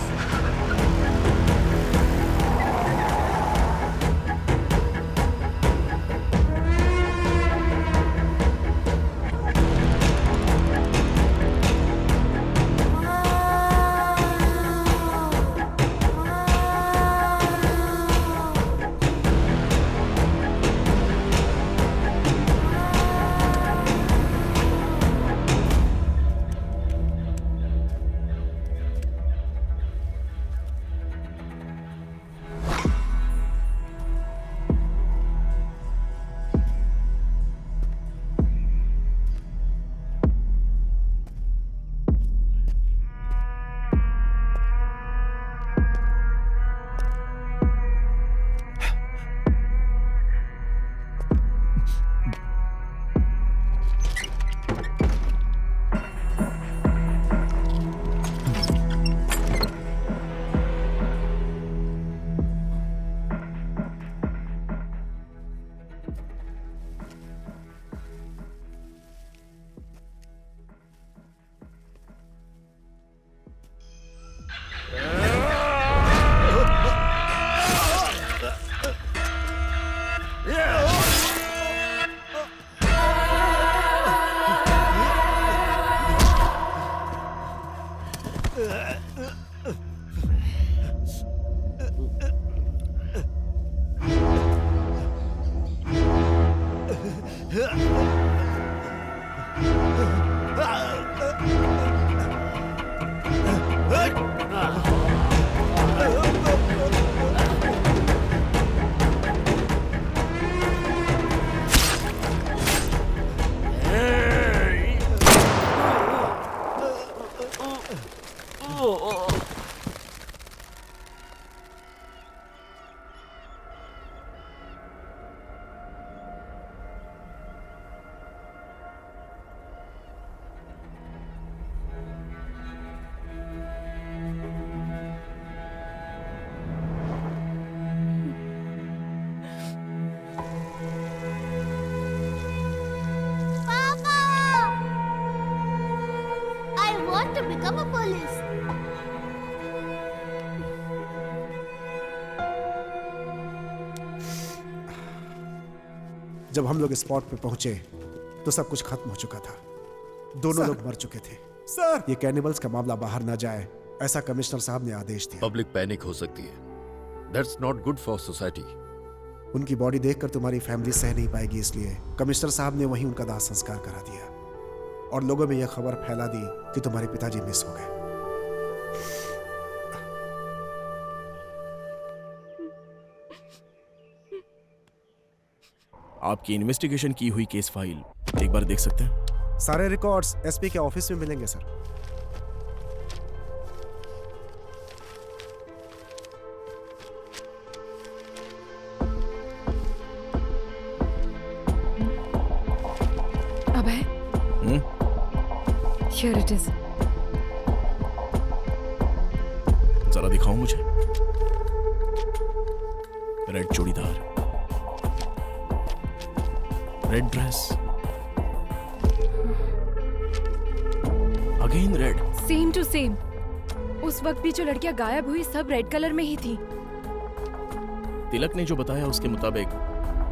want to become a police. जब हम लोग स्पॉट पे पहुंचे तो सब कुछ खत्म हो चुका था। दोनों लोग मर चुके थे। सर, ये कैनिबल्स का मामला बाहर ना जाए, ऐसा कमिश्नर साहब ने आदेश दिया। पब्लिक पैनिक हो सकती है। That's not good for society. उनकी बॉडी देखकर तुम्हारी फैमिली सह नहीं पाएगी, इसलिए कमिश्नर साहब ने वहीं उनका दाह संस्कार करा दिया और लोगों में यह खबर फैला दी कि तुम्हारे पिताजी मिस हो गए। आपकी इन्वेस्टिगेशन की हुई केस फाइल एक बार देख सकते हैं? सारे रिकॉर्ड्स एसपी के ऑफिस में मिलेंगे सर। अबे Here it is. जरा दिखाओ मुझे। Red churidar, red dress, again red. Same to same. उस वक्त भी जो लड़कियां गायब हुई सब रेड कलर में ही थी। तिलक ने जो बताया उसके मुताबिक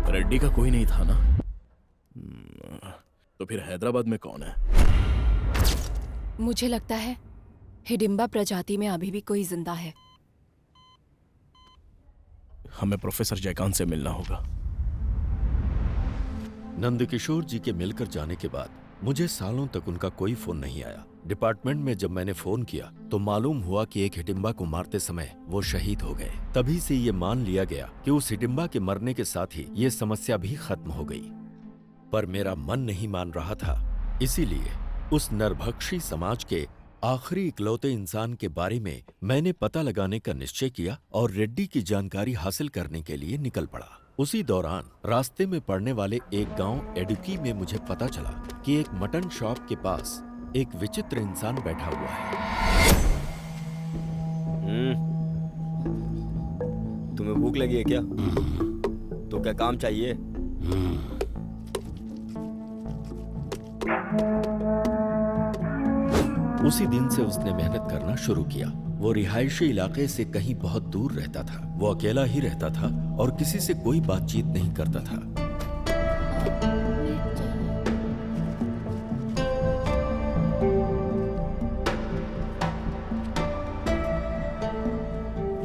रेड्डी का कोई नहीं था ना? तो फिर हैदराबाद में कौन है? मुझे लगता है हिडिंबा प्रजाति में अभी भी कोई जिंदा है। हमें प्रोफेसर जयकांत से मिलना होगा। नंदकिशोर जी के मिलकर जाने के बाद मुझे सालों तक उनका कोई फोन नहीं आया। डिपार्टमेंट में जब मैंने फोन किया तो मालूम हुआ कि एक हिडिंबा को मारते समय वो शहीद हो गए। तभी से ये मान लिया गया कि उस हिडिंबा के मरने के साथ ही ये समस्या भी खत्म हो गई। पर मेरा मन नहीं मान रहा था, इसीलिए उस नरभक्षी समाज के आखिरी इकलौते इंसान के बारे में मैंने पता लगाने का निश्चय किया और रेड्डी की जानकारी हासिल करने के लिए निकल पड़ा। उसी दौरान रास्ते में पड़ने वाले एक गांव एडुकी में मुझे पता चला कि एक मटन शॉप के पास एक विचित्र इंसान बैठा हुआ है। तुम्हें भूख लगी है क्या? तो क्या काम चाहिए? उसी दिन से उसने मेहनत करना शुरू किया। वो रिहायशी इलाके से कहीं बहुत दूर रहता था। वो अकेला ही रहता था और किसी से कोई बातचीत नहीं करता था।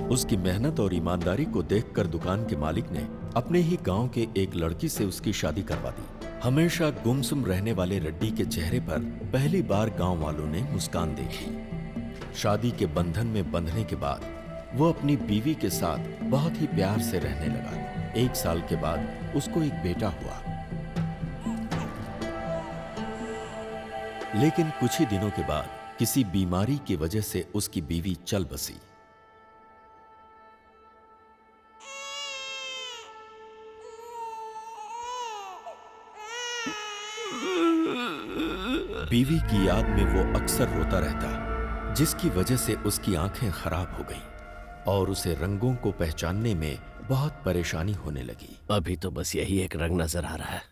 उसकी मेहनत और ईमानदारी को देखकर दुकान के मालिक ने अपने ही गांव के एक लड़की से उसकी शादी करवा दी। हमेशा गुमसुम रहने वाले रेड्डी के चेहरे पर पहली बार गांव वालों ने मुस्कान देखी। शादी के बंधन में बंधने के बाद वो अपनी बीवी के साथ बहुत ही प्यार से रहने लगा। 1 साल के बाद उसको एक बेटा हुआ। लेकिन कुछ ही दिनों के बाद किसी बीमारी की वजह से उसकी बीवी चल बसी। बीवी की याद में वो अक्सर रोता रहता, जिसकी वजह से उसकी आंखें खराब हो गईं और उसे रंगों को पहचानने में बहुत परेशानी होने लगी। अभी तो बस यही एक रंग नजर आ रहा है।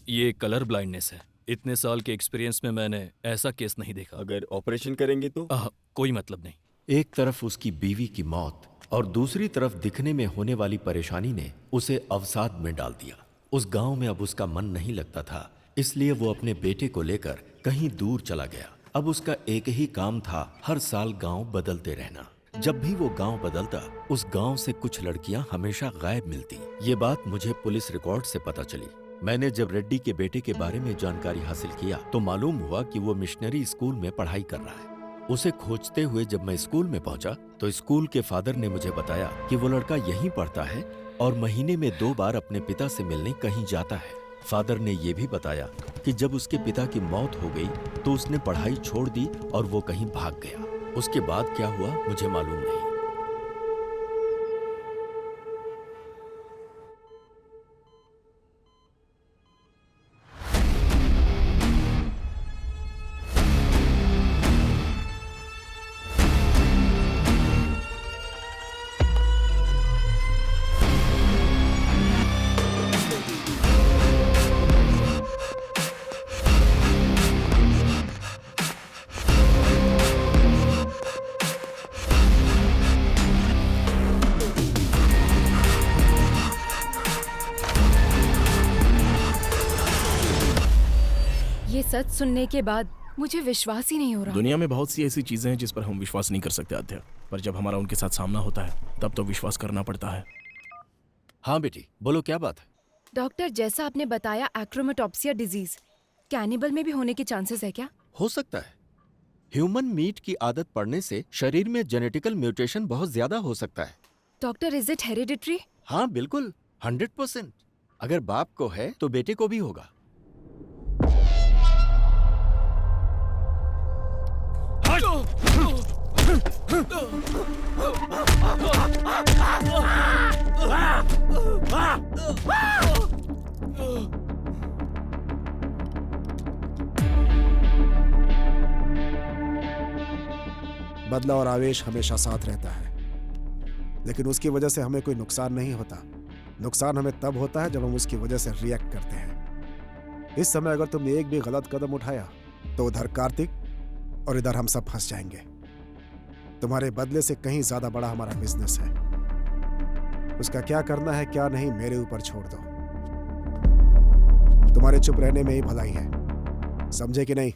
ये कलर ब्लाइंडनेस है। इतने साल के एक्सपीरियंस में मैंने ऐसा केस नहीं देखा। अगर ऑपरेशन करेंगे तो? कोई मतलब नहीं। एक तरफ उसकी बीवी की मौत और दूसरी तरफ दिखने में होने वाली परेशानी ने उसे अवसाद में डाल दिया। उस गांव में अब उसका मन नहीं लगता था, इसलिए वो अपने बेटे को लेकर कहीं दूर चला गया। अब उसका एक ही काम था, हर साल गांव बदलते रहना। जब भी वो गांव बदलता, उस गांव से कुछ लड़कियां हमेशा गायब मिलती। ये बात मुझे पुलिस रिकॉर्ड से पता चली। मैंने जब रेड्डी के बेटे के बारे में जानकारी हासिल किया तो मालूम हुआ कि वो मिशनरी स्कूल में पढ़ाई कर रहा है। उसे खोजते हुए जब मैं स्कूल में पहुंचा तो स्कूल के फादर ने मुझे बताया कि वो लड़का यहीं पढ़ता है और महीने में 2 बार अपने पिता से मिलने कहीं जाता है। फादर ने ये भी बताया कि जब उसके पिता की मौत हो गई तो उसने पढ़ाई छोड़ दी और वो कहीं भाग गया। उसके बाद क्या हुआ मुझे मालूम नहीं। सच सुनने के बाद मुझे विश्वास ही नहीं हो रहा। दुनिया में बहुत सी ऐसी चीजें हैं जिस पर हम विश्वास नहीं कर सकते आध्या, पर जब हमारा उनके साथ सामना होता है तब तो विश्वास करना पड़ता है। हाँ बेटी, बोलो क्या बात है? डॉक्टर, जैसा आपने बताया एक्रोमेटोप्सिया डिजीज कैनिबल में भी होने के चांसेस है क्या? हो सकता है। ह्यूमन मीट की आदत पड़ने से शरीर में जेनेटिकल म्यूटेशन बहुत ज्यादा हो सकता है। Doctor, is it hereditary? हाँ बिल्कुल, 100%। अगर बाप को है तो बेटे को भी होगा। बदला और आवेश हमेशा साथ रहता है, लेकिन उसकी वजह से हमें कोई नुकसान नहीं होता। नुकसान हमें तब होता है जब हम उसकी वजह से रिएक्ट करते हैं। इस समय अगर तुमने एक भी गलत कदम उठाया तो उधर कार्तिक और इधर हम सब फंस जाएंगे। तुम्हारे बदले से कहीं ज्यादा बड़ा हमारा बिजनेस है। उसका क्या करना है क्या नहीं मेरे ऊपर छोड़ दो। तुम्हारे चुप रहने में ही भलाई है, समझे कि नहीं?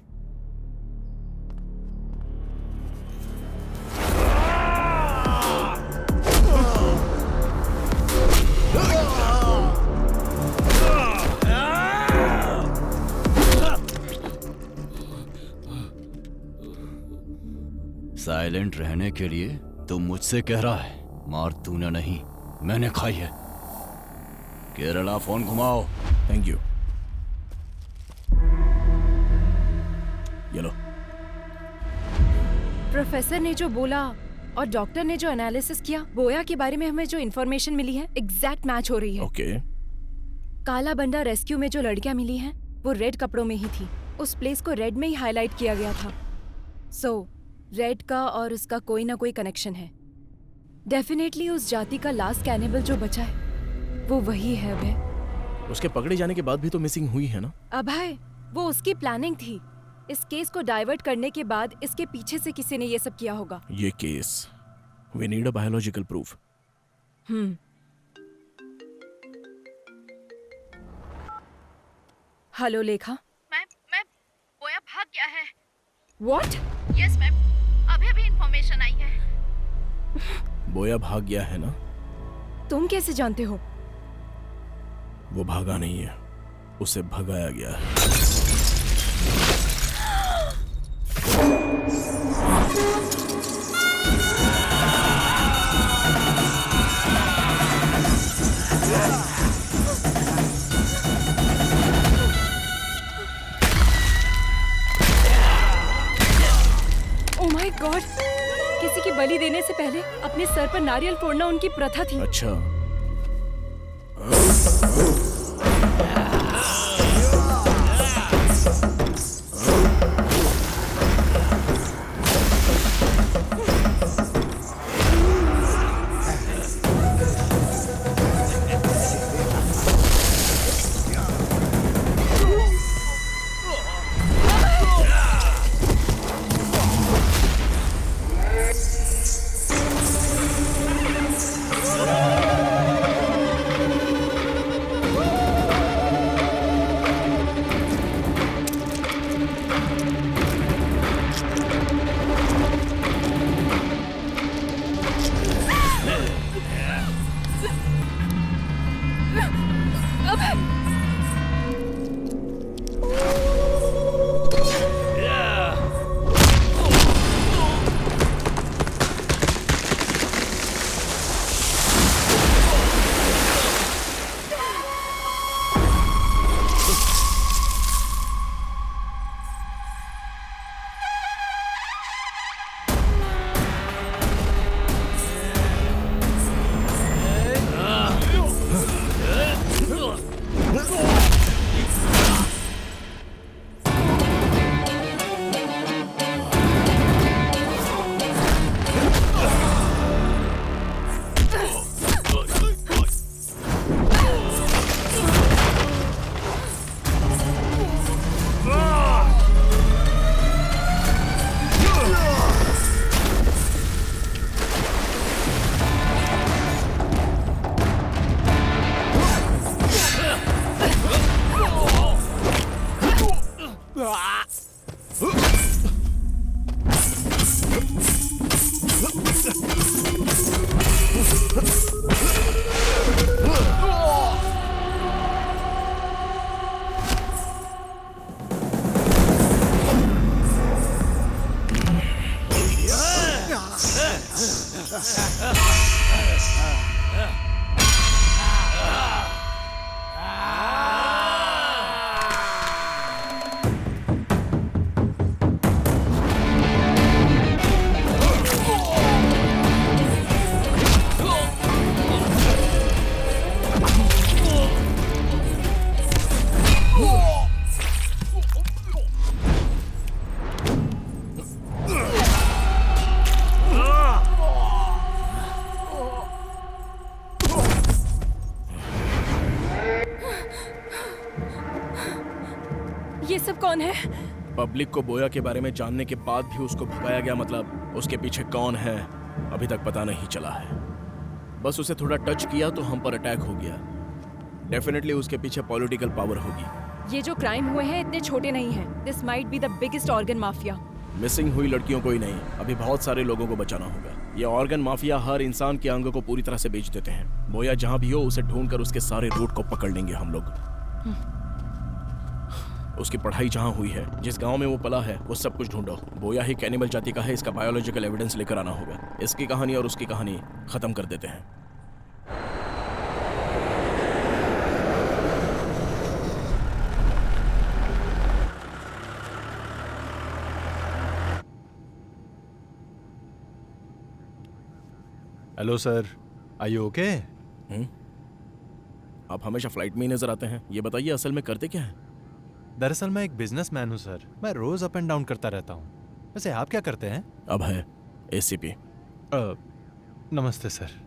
साइलेंट रहने के लिए तुम मुझसे कह रहा है, मार तूने नहीं मैंने खाई है। केरला फोन घुमाओ। Thank you. ये लो। प्रोफेसर ने जो बोला और डॉक्टर ने जो एनालिसिस किया, बोया के बारे में हमें जो इन्फॉर्मेशन मिली है एग्जैक्ट मैच हो रही है। ओके। काला बंडा रेस्क्यू में जो लड़कियां मिली हैं वो रेड कपड़ों में ही थी। उस प्लेस को रेड में ही हाईलाइट किया गया था। सो रेड का और उसका कोई ना कोई कनेक्शन है। डेफिनेटली उस जाति का लास्ट कैनिबल जो बचा है वो वही है अभय। उसके पकड़े जाने के बाद भी तो मिसिंग हुई है ना? अभय, वो उसकी प्लानिंग थी। इस केस को डाइवर्ट करने के बाद इसके पीछे से किसी ने ये सब किया होगा। ये case, we need a biological proof. Hello Lekha. Ma'am, Boya भाग गया है। व्हाट? यस मैम, अभी अभी इंफॉर्मेशन आई है। बोया भाग गया है ना? तुम कैसे जानते हो? वो भागा नहीं है, उसे भगाया गया है। ओह माय गॉड! किसी की बलि देने से पहले अपने सर पर नारियल फोड़ना उनकी प्रथा थी। अच्छा। ये सब कौन है? पब्लिक को बोया के बारे में जानने के बाद भी उसको भगाया गया, मतलब उसके पीछे कौन है अभी तक पता नहीं चला है। बस उसे थोड़ा टच किया तो हम पर अटैक हो गया। डेफिनेटली उसके पीछे पॉलिटिकल पावर होगी। ये जो क्राइम हुए हैं इतने छोटे नहीं हैं। This might be the biggest organ mafia. Missing हुई लड़कियों को ही नहीं, अभी बहुत सारे लोगों को बचाना होगा। ये ऑर्गन माफिया हर इंसान के अंग को पूरी तरह से बेच देते हैं। बोया जहां भी हो उसे ढूंढकर उसके सारे रूट को पकड़ लेंगे हम लोग। उसकी पढ़ाई जहां हुई है, जिस गांव में वो पला है, वो सब कुछ ढूंढो। बोया ही कैनिबल जाति का है, इसका बायोलॉजिकल एविडेंस लेकर आना होगा। इसकी कहानी और उसकी कहानी खत्म कर देते हैं। Hello sir, are you okay? आप हमेशा फ्लाइट में ही नजर आते हैं। ये बताइए असल में करते क्या हैं? दरअसल मैं एक बिजनेसमैन हूँ सर। मैं रोज अप एंड डाउन करता रहता हूँ। वैसे आप क्या करते हैं? अब है एसीपी। नमस्ते सर।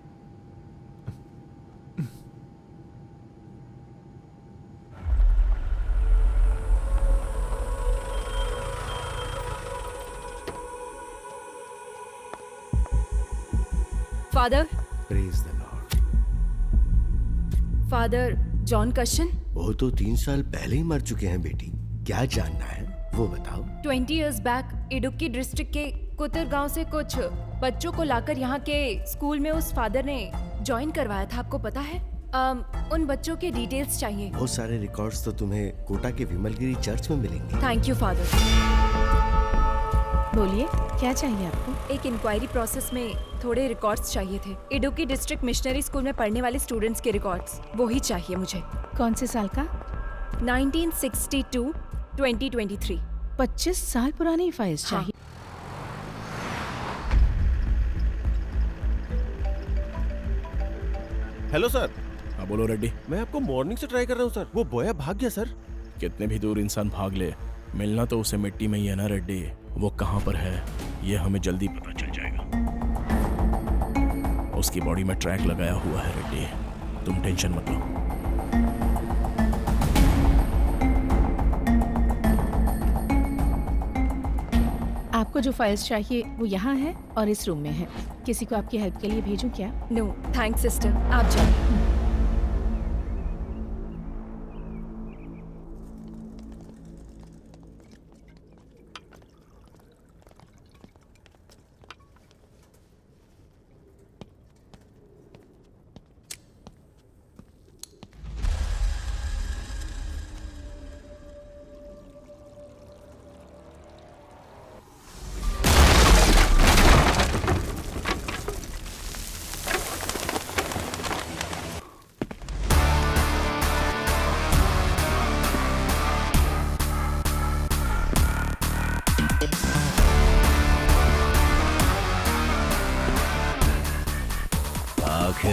Father, praise the lord. Father John Kashan. वो तो 3 साल पहले ही मर चुके हैं बेटी। क्या जानना है वो बताओ। 20 years बैक इडुक्की डिस्ट्रिक्ट के कुतर गांव से कुछ बच्चों को लाकर यहाँ के स्कूल में उस फादर ने ज्वाइन करवाया था, आपको पता है? उन बच्चों के डिटेल्स चाहिए। बहुत सारे रिकॉर्ड्स तो तुम्हें कोटा के विमलगिरी चर्च में मिलेंगे। Thank you father. बोलिए, क्या चाहिए आपको? एक इंक्वायरी प्रोसेस में थोड़े रिकॉर्ड्स चाहिए थे। इडुक्की डिस्ट्रिक्ट मिशनरी स्कूल में पढ़ने वाले स्टूडेंट्स के रिकॉर्ड्स, वो ही चाहिए मुझे। कौन से साल का? 1962 2023। 25 साल पुरानी फाइल्स चाहिए। Hello sir. हाँ बोलो रेड्डी। मैं आपको मॉर्निंग से ट्राई कर रहा हूँ सर। वो बोया भाग गया सर। कितने भी दूर इंसान भाग ले, मिलना तो उसे मिट्टी में ही है ना रेड्डी। वो कहाँ पर है ये हमें जल्दी पता चल जाएगा। उसकी बॉडी में ट्रैक लगाया हुआ है रेड्डी, तुम टेंशन मत लो। आपको जो फाइल्स चाहिए वो यहाँ है और इस रूम में है। किसी को आपकी हेल्प के लिए भेजूं क्या? नो थैंक्स सिस्टर, आप जाओ।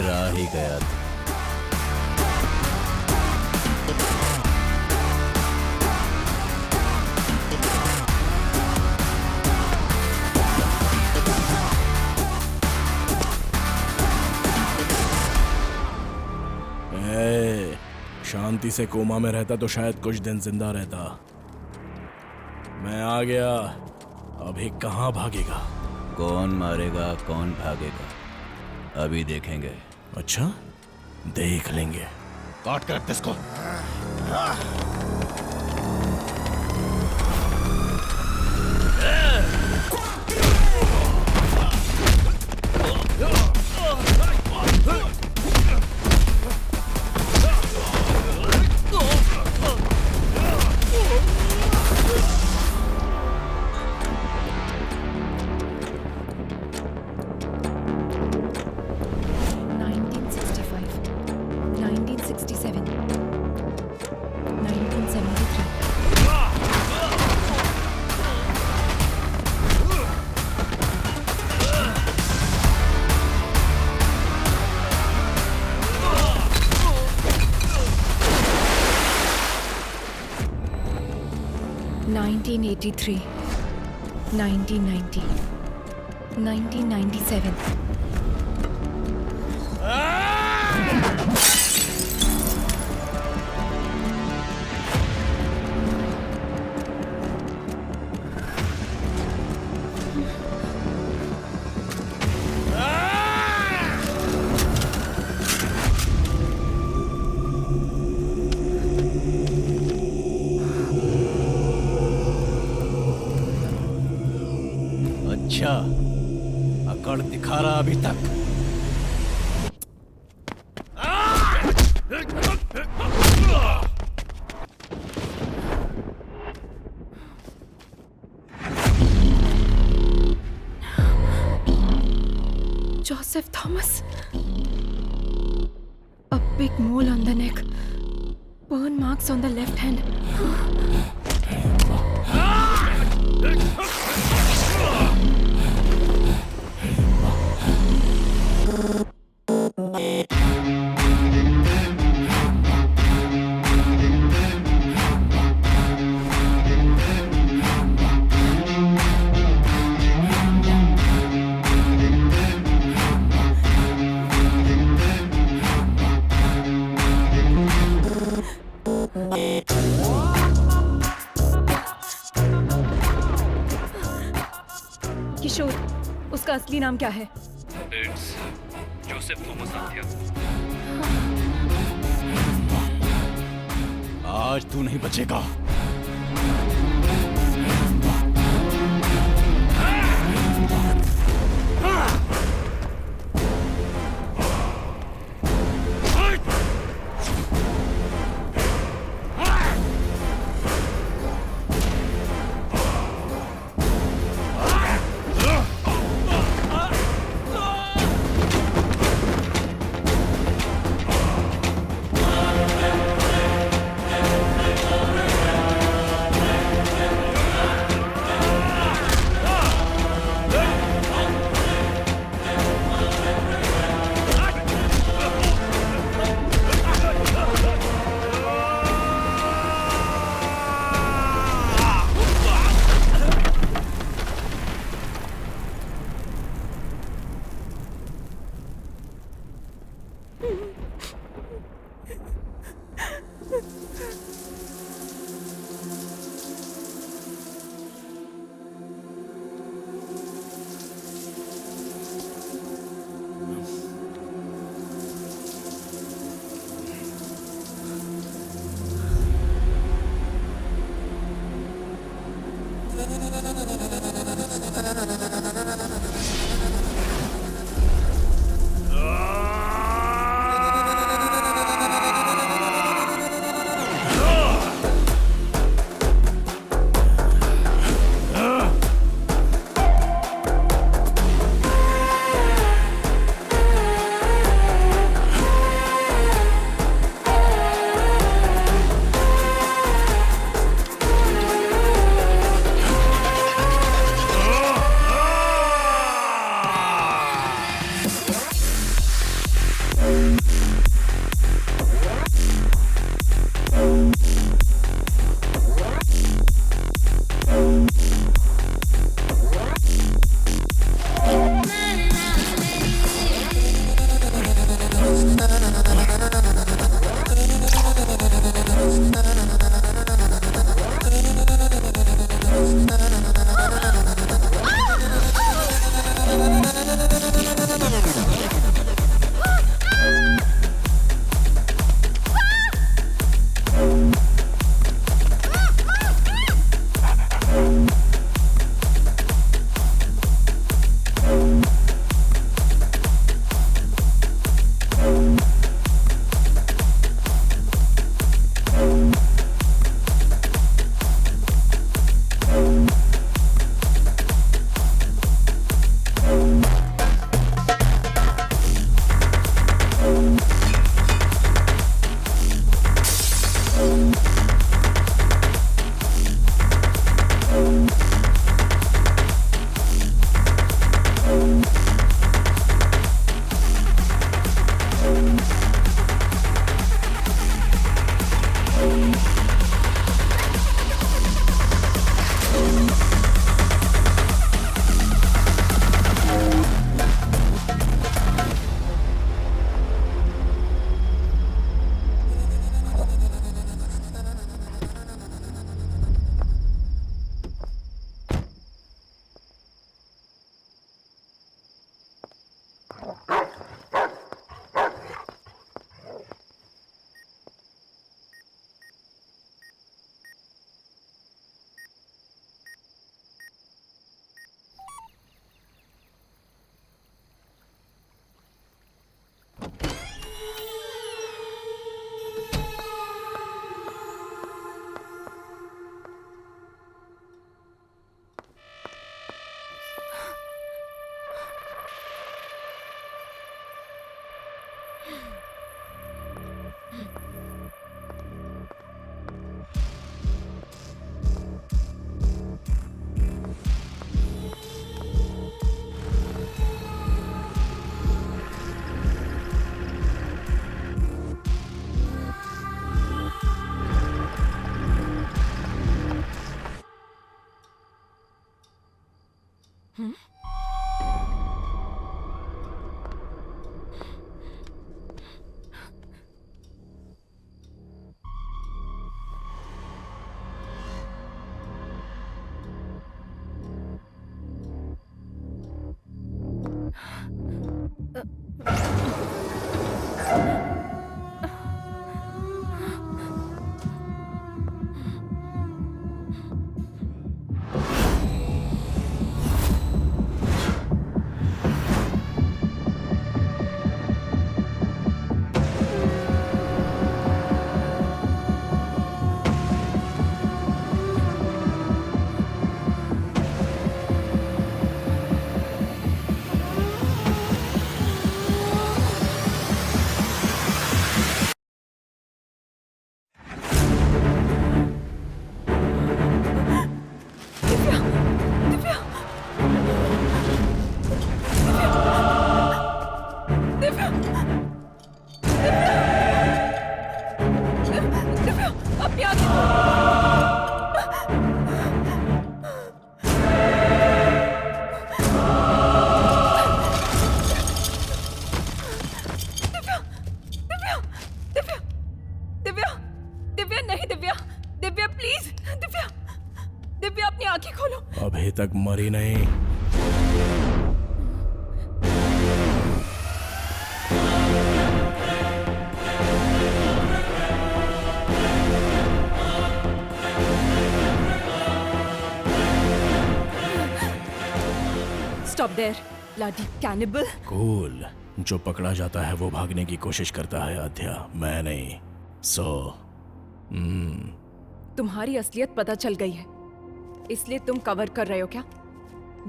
फिर आ ही गया था। शांति से कोमा में रहता तो शायद कुछ दिन जिंदा रहता। मैं आ गया, अभी कहाँ भागेगा? कौन मारेगा कौन भागेगा अभी देखेंगे। अच्छा, देख लेंगे। काट कर रख इसको। (1983) 1990 1997 अच्छा, अकड़ दिखा रहा अभी तक। Joseph Thomas. A big mole on the neck. Burn marks on the left hand. किशोर, उसका असली नाम क्या है? Joseph Thomas Athiya. आज तू नहीं बचेगा। अपनी आंखें खोलो। दिव्या नहीं, दिव्या प्लीज, दिव्या अपनी आंखें खोलो। अभी तक मरी नहीं। Stop there bloody cannibal. Cool. जो पकड़ा जाता है वो भागने की कोशिश करता है आध्या, मैं नहीं। तुम्हारी असलियत पता चल गई है, इसलिए तुम कवर कर रहे हो क्या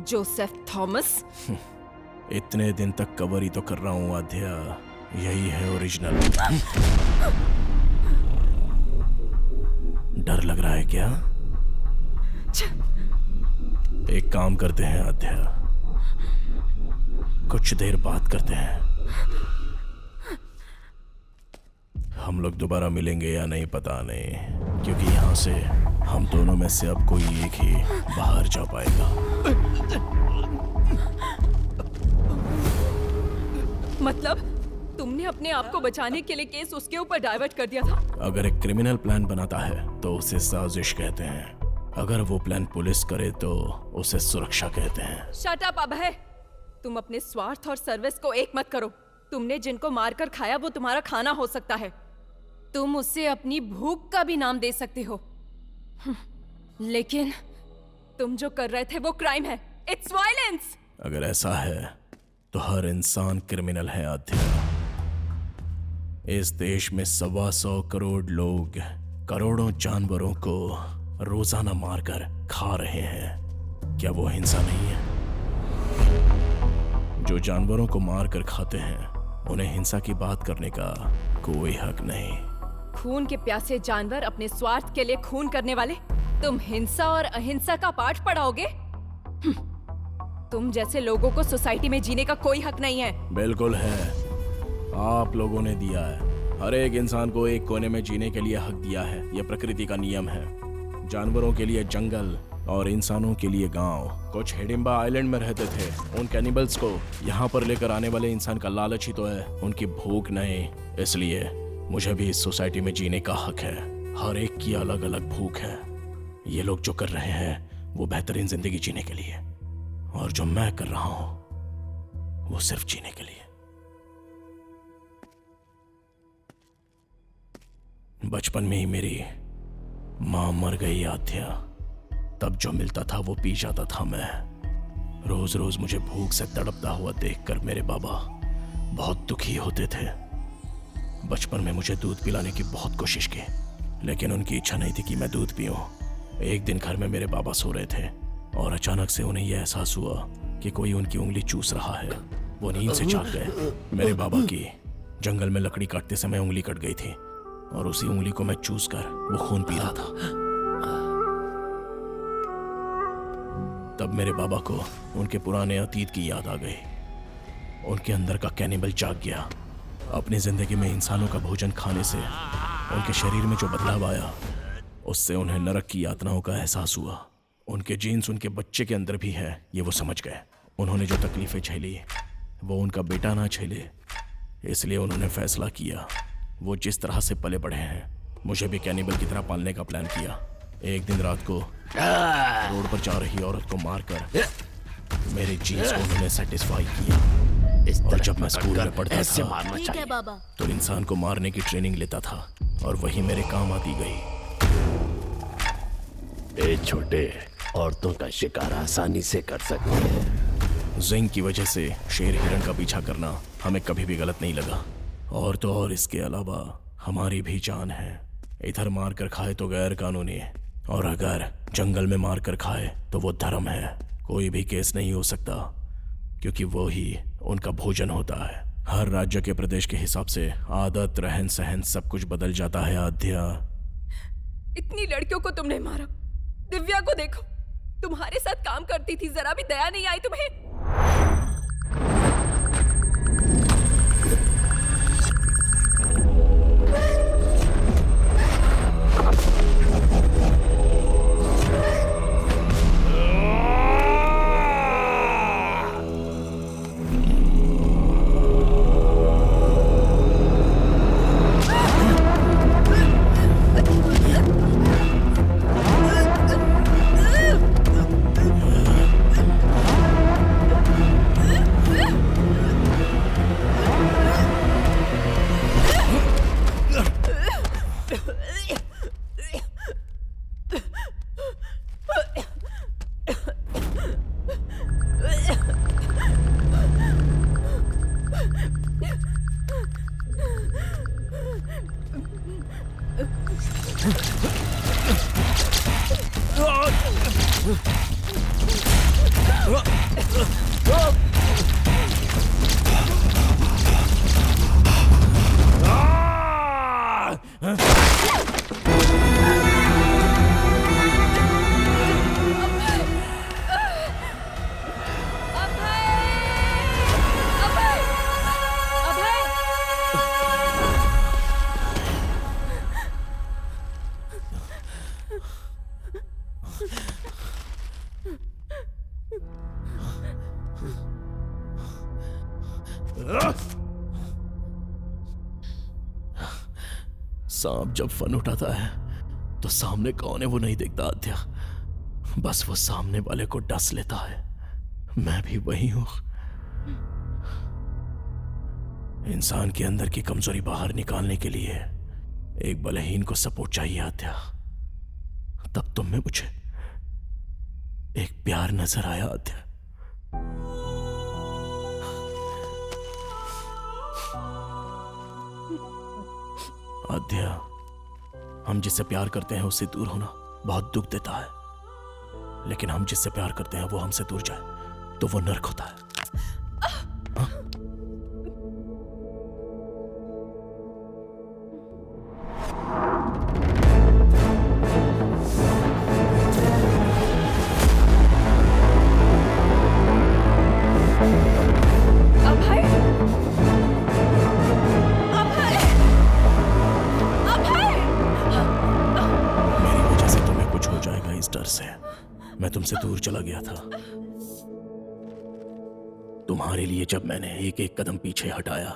जोसेफ थॉमस? इतने दिन तक कवर ही तो कर रहा हूँ आध्या, यही है ओरिजिनल। डर लग रहा है क्या? एक काम करते हैं आध्या, कुछ देर बात करते हैं। हम लोग दोबारा मिलेंगे या नहीं पता नहीं, क्योंकि यहाँ से हम दोनों में से अब कोई एक ही बाहर जा पाएगा। मतलब तुमने अपने आप को बचाने के लिए केस उसके ऊपर डाइवर्ट कर दिया था? अगर एक क्रिमिनल प्लान बनाता है तो उसे साजिश कहते हैं, अगर वो प्लान पुलिस करे तो उसे सुरक्षा कहते हैं। शट अप अभय, तुम अपने स्वार्थ और सर्विस को एक मत करो। तुमने जिनको मारकर खाया वो तुम्हारा खाना हो सकता है, तुम उससे अपनी भूख का भी नाम दे सकते हो, लेकिन तुम जो कर रहे थे वो क्राइम है, इट्स वायलेंस। अगर ऐसा है तो हर इंसान क्रिमिनल है आध्या। इस देश में 125 करोड़ लोग करोड़ों जानवरों को रोजाना मारकर खा रहे हैं, क्या वो हिंसा नहीं है? जो जानवरों को मारकर खाते हैं उन्हें हिंसा की बात करने का कोई हक नहीं। खून के प्यासे जानवर अपने स्वार्थ के लिए खून करने वाले, तुम हिंसा और अहिंसा का पाठ पढ़ाओगे? तुम जैसे लोगों को सोसाइटी में जीने का कोई हक नहीं है। बिल्कुल है, आप लोगों ने दिया है। हर एक इंसान को एक कोने में जीने के लिए हक दिया है, यह प्रकृति का नियम है। जानवरों के लिए जंगल और इंसानों के लिए गांव। कुछ हिडिंबा आइलैंड में रहते थे, उन कैनिबल्स को यहाँ पर लेकर आने वाले इंसान का लालच ही तो है, उनकी भूख नहीं। इसलिए मुझे भी इस सोसाइटी में जीने का हक है। हर एक की अलग अलग भूख है। ये लोग जो कर रहे हैं वो बेहतरीन जिंदगी जीने के लिए, और जो मैं कर रहा हूं वो सिर्फ जीने के लिए। बचपन में ही मेरी मां मर गई आध्या, तब जो मिलता था वो पी जाता था मैं। रोज रोज मुझे भूख से तड़पता हुआ देखकर मेरे बाबा बहुत दुखी होते थे। बचपन में मुझे दूध पिलाने की बहुत कोशिश की, लेकिन उनकी इच्छा नहीं थी कि मैं दूध पीऊं। एक दिन घर में मेरे बाबा सो रहे थे और अचानक से उन्हें यह एहसास हुआ कि कोई उनकी उंगली चूस रहा है। वो नींद से जाग गए। मेरे बाबा की जंगल में लकड़ी काटते समय उंगली कट गई थी और उसी उंगली को मैं चूस कर वो खून पी रहा था। तब मेरे बाबा को उनके पुराने अतीत की याद आ गई। उनके अंदर का कैनिबल जाग गया। अपनी जिंदगी में इंसानों का भोजन खाने से उनके शरीर में जो बदलाव आया, उससे उन्हें नरक की यातनाओं का एहसास हुआ। उनके जीन्स उनके बच्चे के अंदर भी है, ये वो समझ गए। उन्होंने जो तकलीफें झेली वो उनका बेटा ना झेले, इसलिए उन्होंने फैसला किया। वो जिस तरह से पले बढ़े हैं, मुझे भी कैनिबल की तरह पालने का प्लान किया। एक दिन रात को रोड पर जा रही औरत को मारकर मेरे जीन्स को उन्होंने सेटिस्फाई किया। और जब मैं स्कूल में पढ़ता था तो इंसान को मारने की ट्रेनिंग लेता था और वही मेरे काम आती गई। ए छोटे, औरतों का शिकार आसानी से कर सकते हैं। जिंग की वजह से शेर हिरण का पीछा करना हमें कभी भी गलत नहीं लगा। और तो और इसके अलावा हमारी भी जान है। इधर मार कर खाए तो गैर कानूनी है, और अगर जंगल में मार कर खाए तो वो धर्म है। कोई भी केस नहीं हो सकता, क्योंकि वो ही उनका भोजन होता है। हर राज्य के प्रदेश के हिसाब से आदत, रहन सहन सब कुछ बदल जाता है आध्या। इतनी लड़कियों को तुमने मारा। दिव्या को देखो, तुम्हारे साथ काम करती थी, जरा भी दया नहीं आई तुम्हें? सांप जब फन उठाता है तो सामने कौन है वो नहीं दिखता आद्या, बस वो सामने वाले को डस लेता है। मैं भी वही हूं। इंसान के अंदर की कमजोरी बाहर निकालने के लिए एक बलहीन को सपोर्ट चाहिए आद्या। तब तुम में मुझे एक प्यार नजर आया आद्या। आद्या, हम जिससे प्यार करते हैं उससे दूर होना बहुत दुख देता है, लेकिन हम जिससे प्यार करते हैं वो हमसे दूर जाए तो वो नर्क होता है। मैं तुमसे दूर चला गया था। तुम्हारे लिए जब मैंने एक एक कदम पीछे हटाया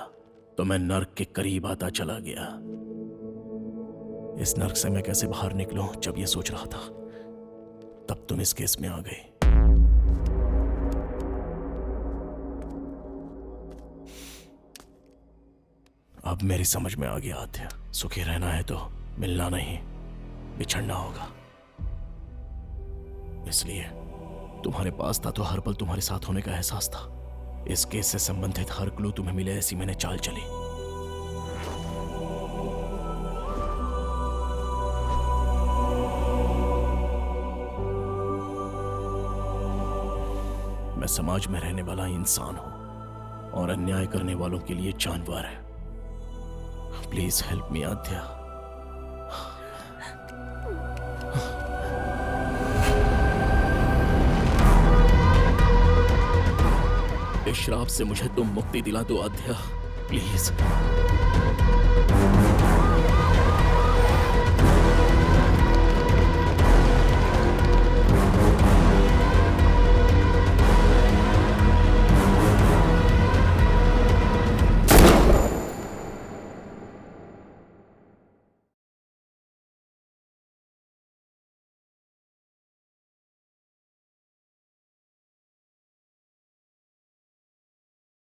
तो मैं नर्क के करीब आता चला गया। इस नर्क से मैं कैसे बाहर निकलूं जब ये सोच रहा था, तब तुम इस केस में आ गई। अब मेरी समझ में आ गया आद्या, सुखी रहना है तो मिलना नहीं, बिछड़ना होगा। इसलिए तुम्हारे पास था तो हर पल तुम्हारे साथ होने का एहसास था। इस केस से संबंधित हर क्लू तुम्हें मिले, ऐसी मैंने चाल चली। मैं समाज में रहने वाला इंसान हूं और अन्याय करने वालों के लिए जानवर है। प्लीज हेल्प मी आद्या। इस श्राप से मुझे तुम मुक्ति दिला दो आद्या, प्लीज।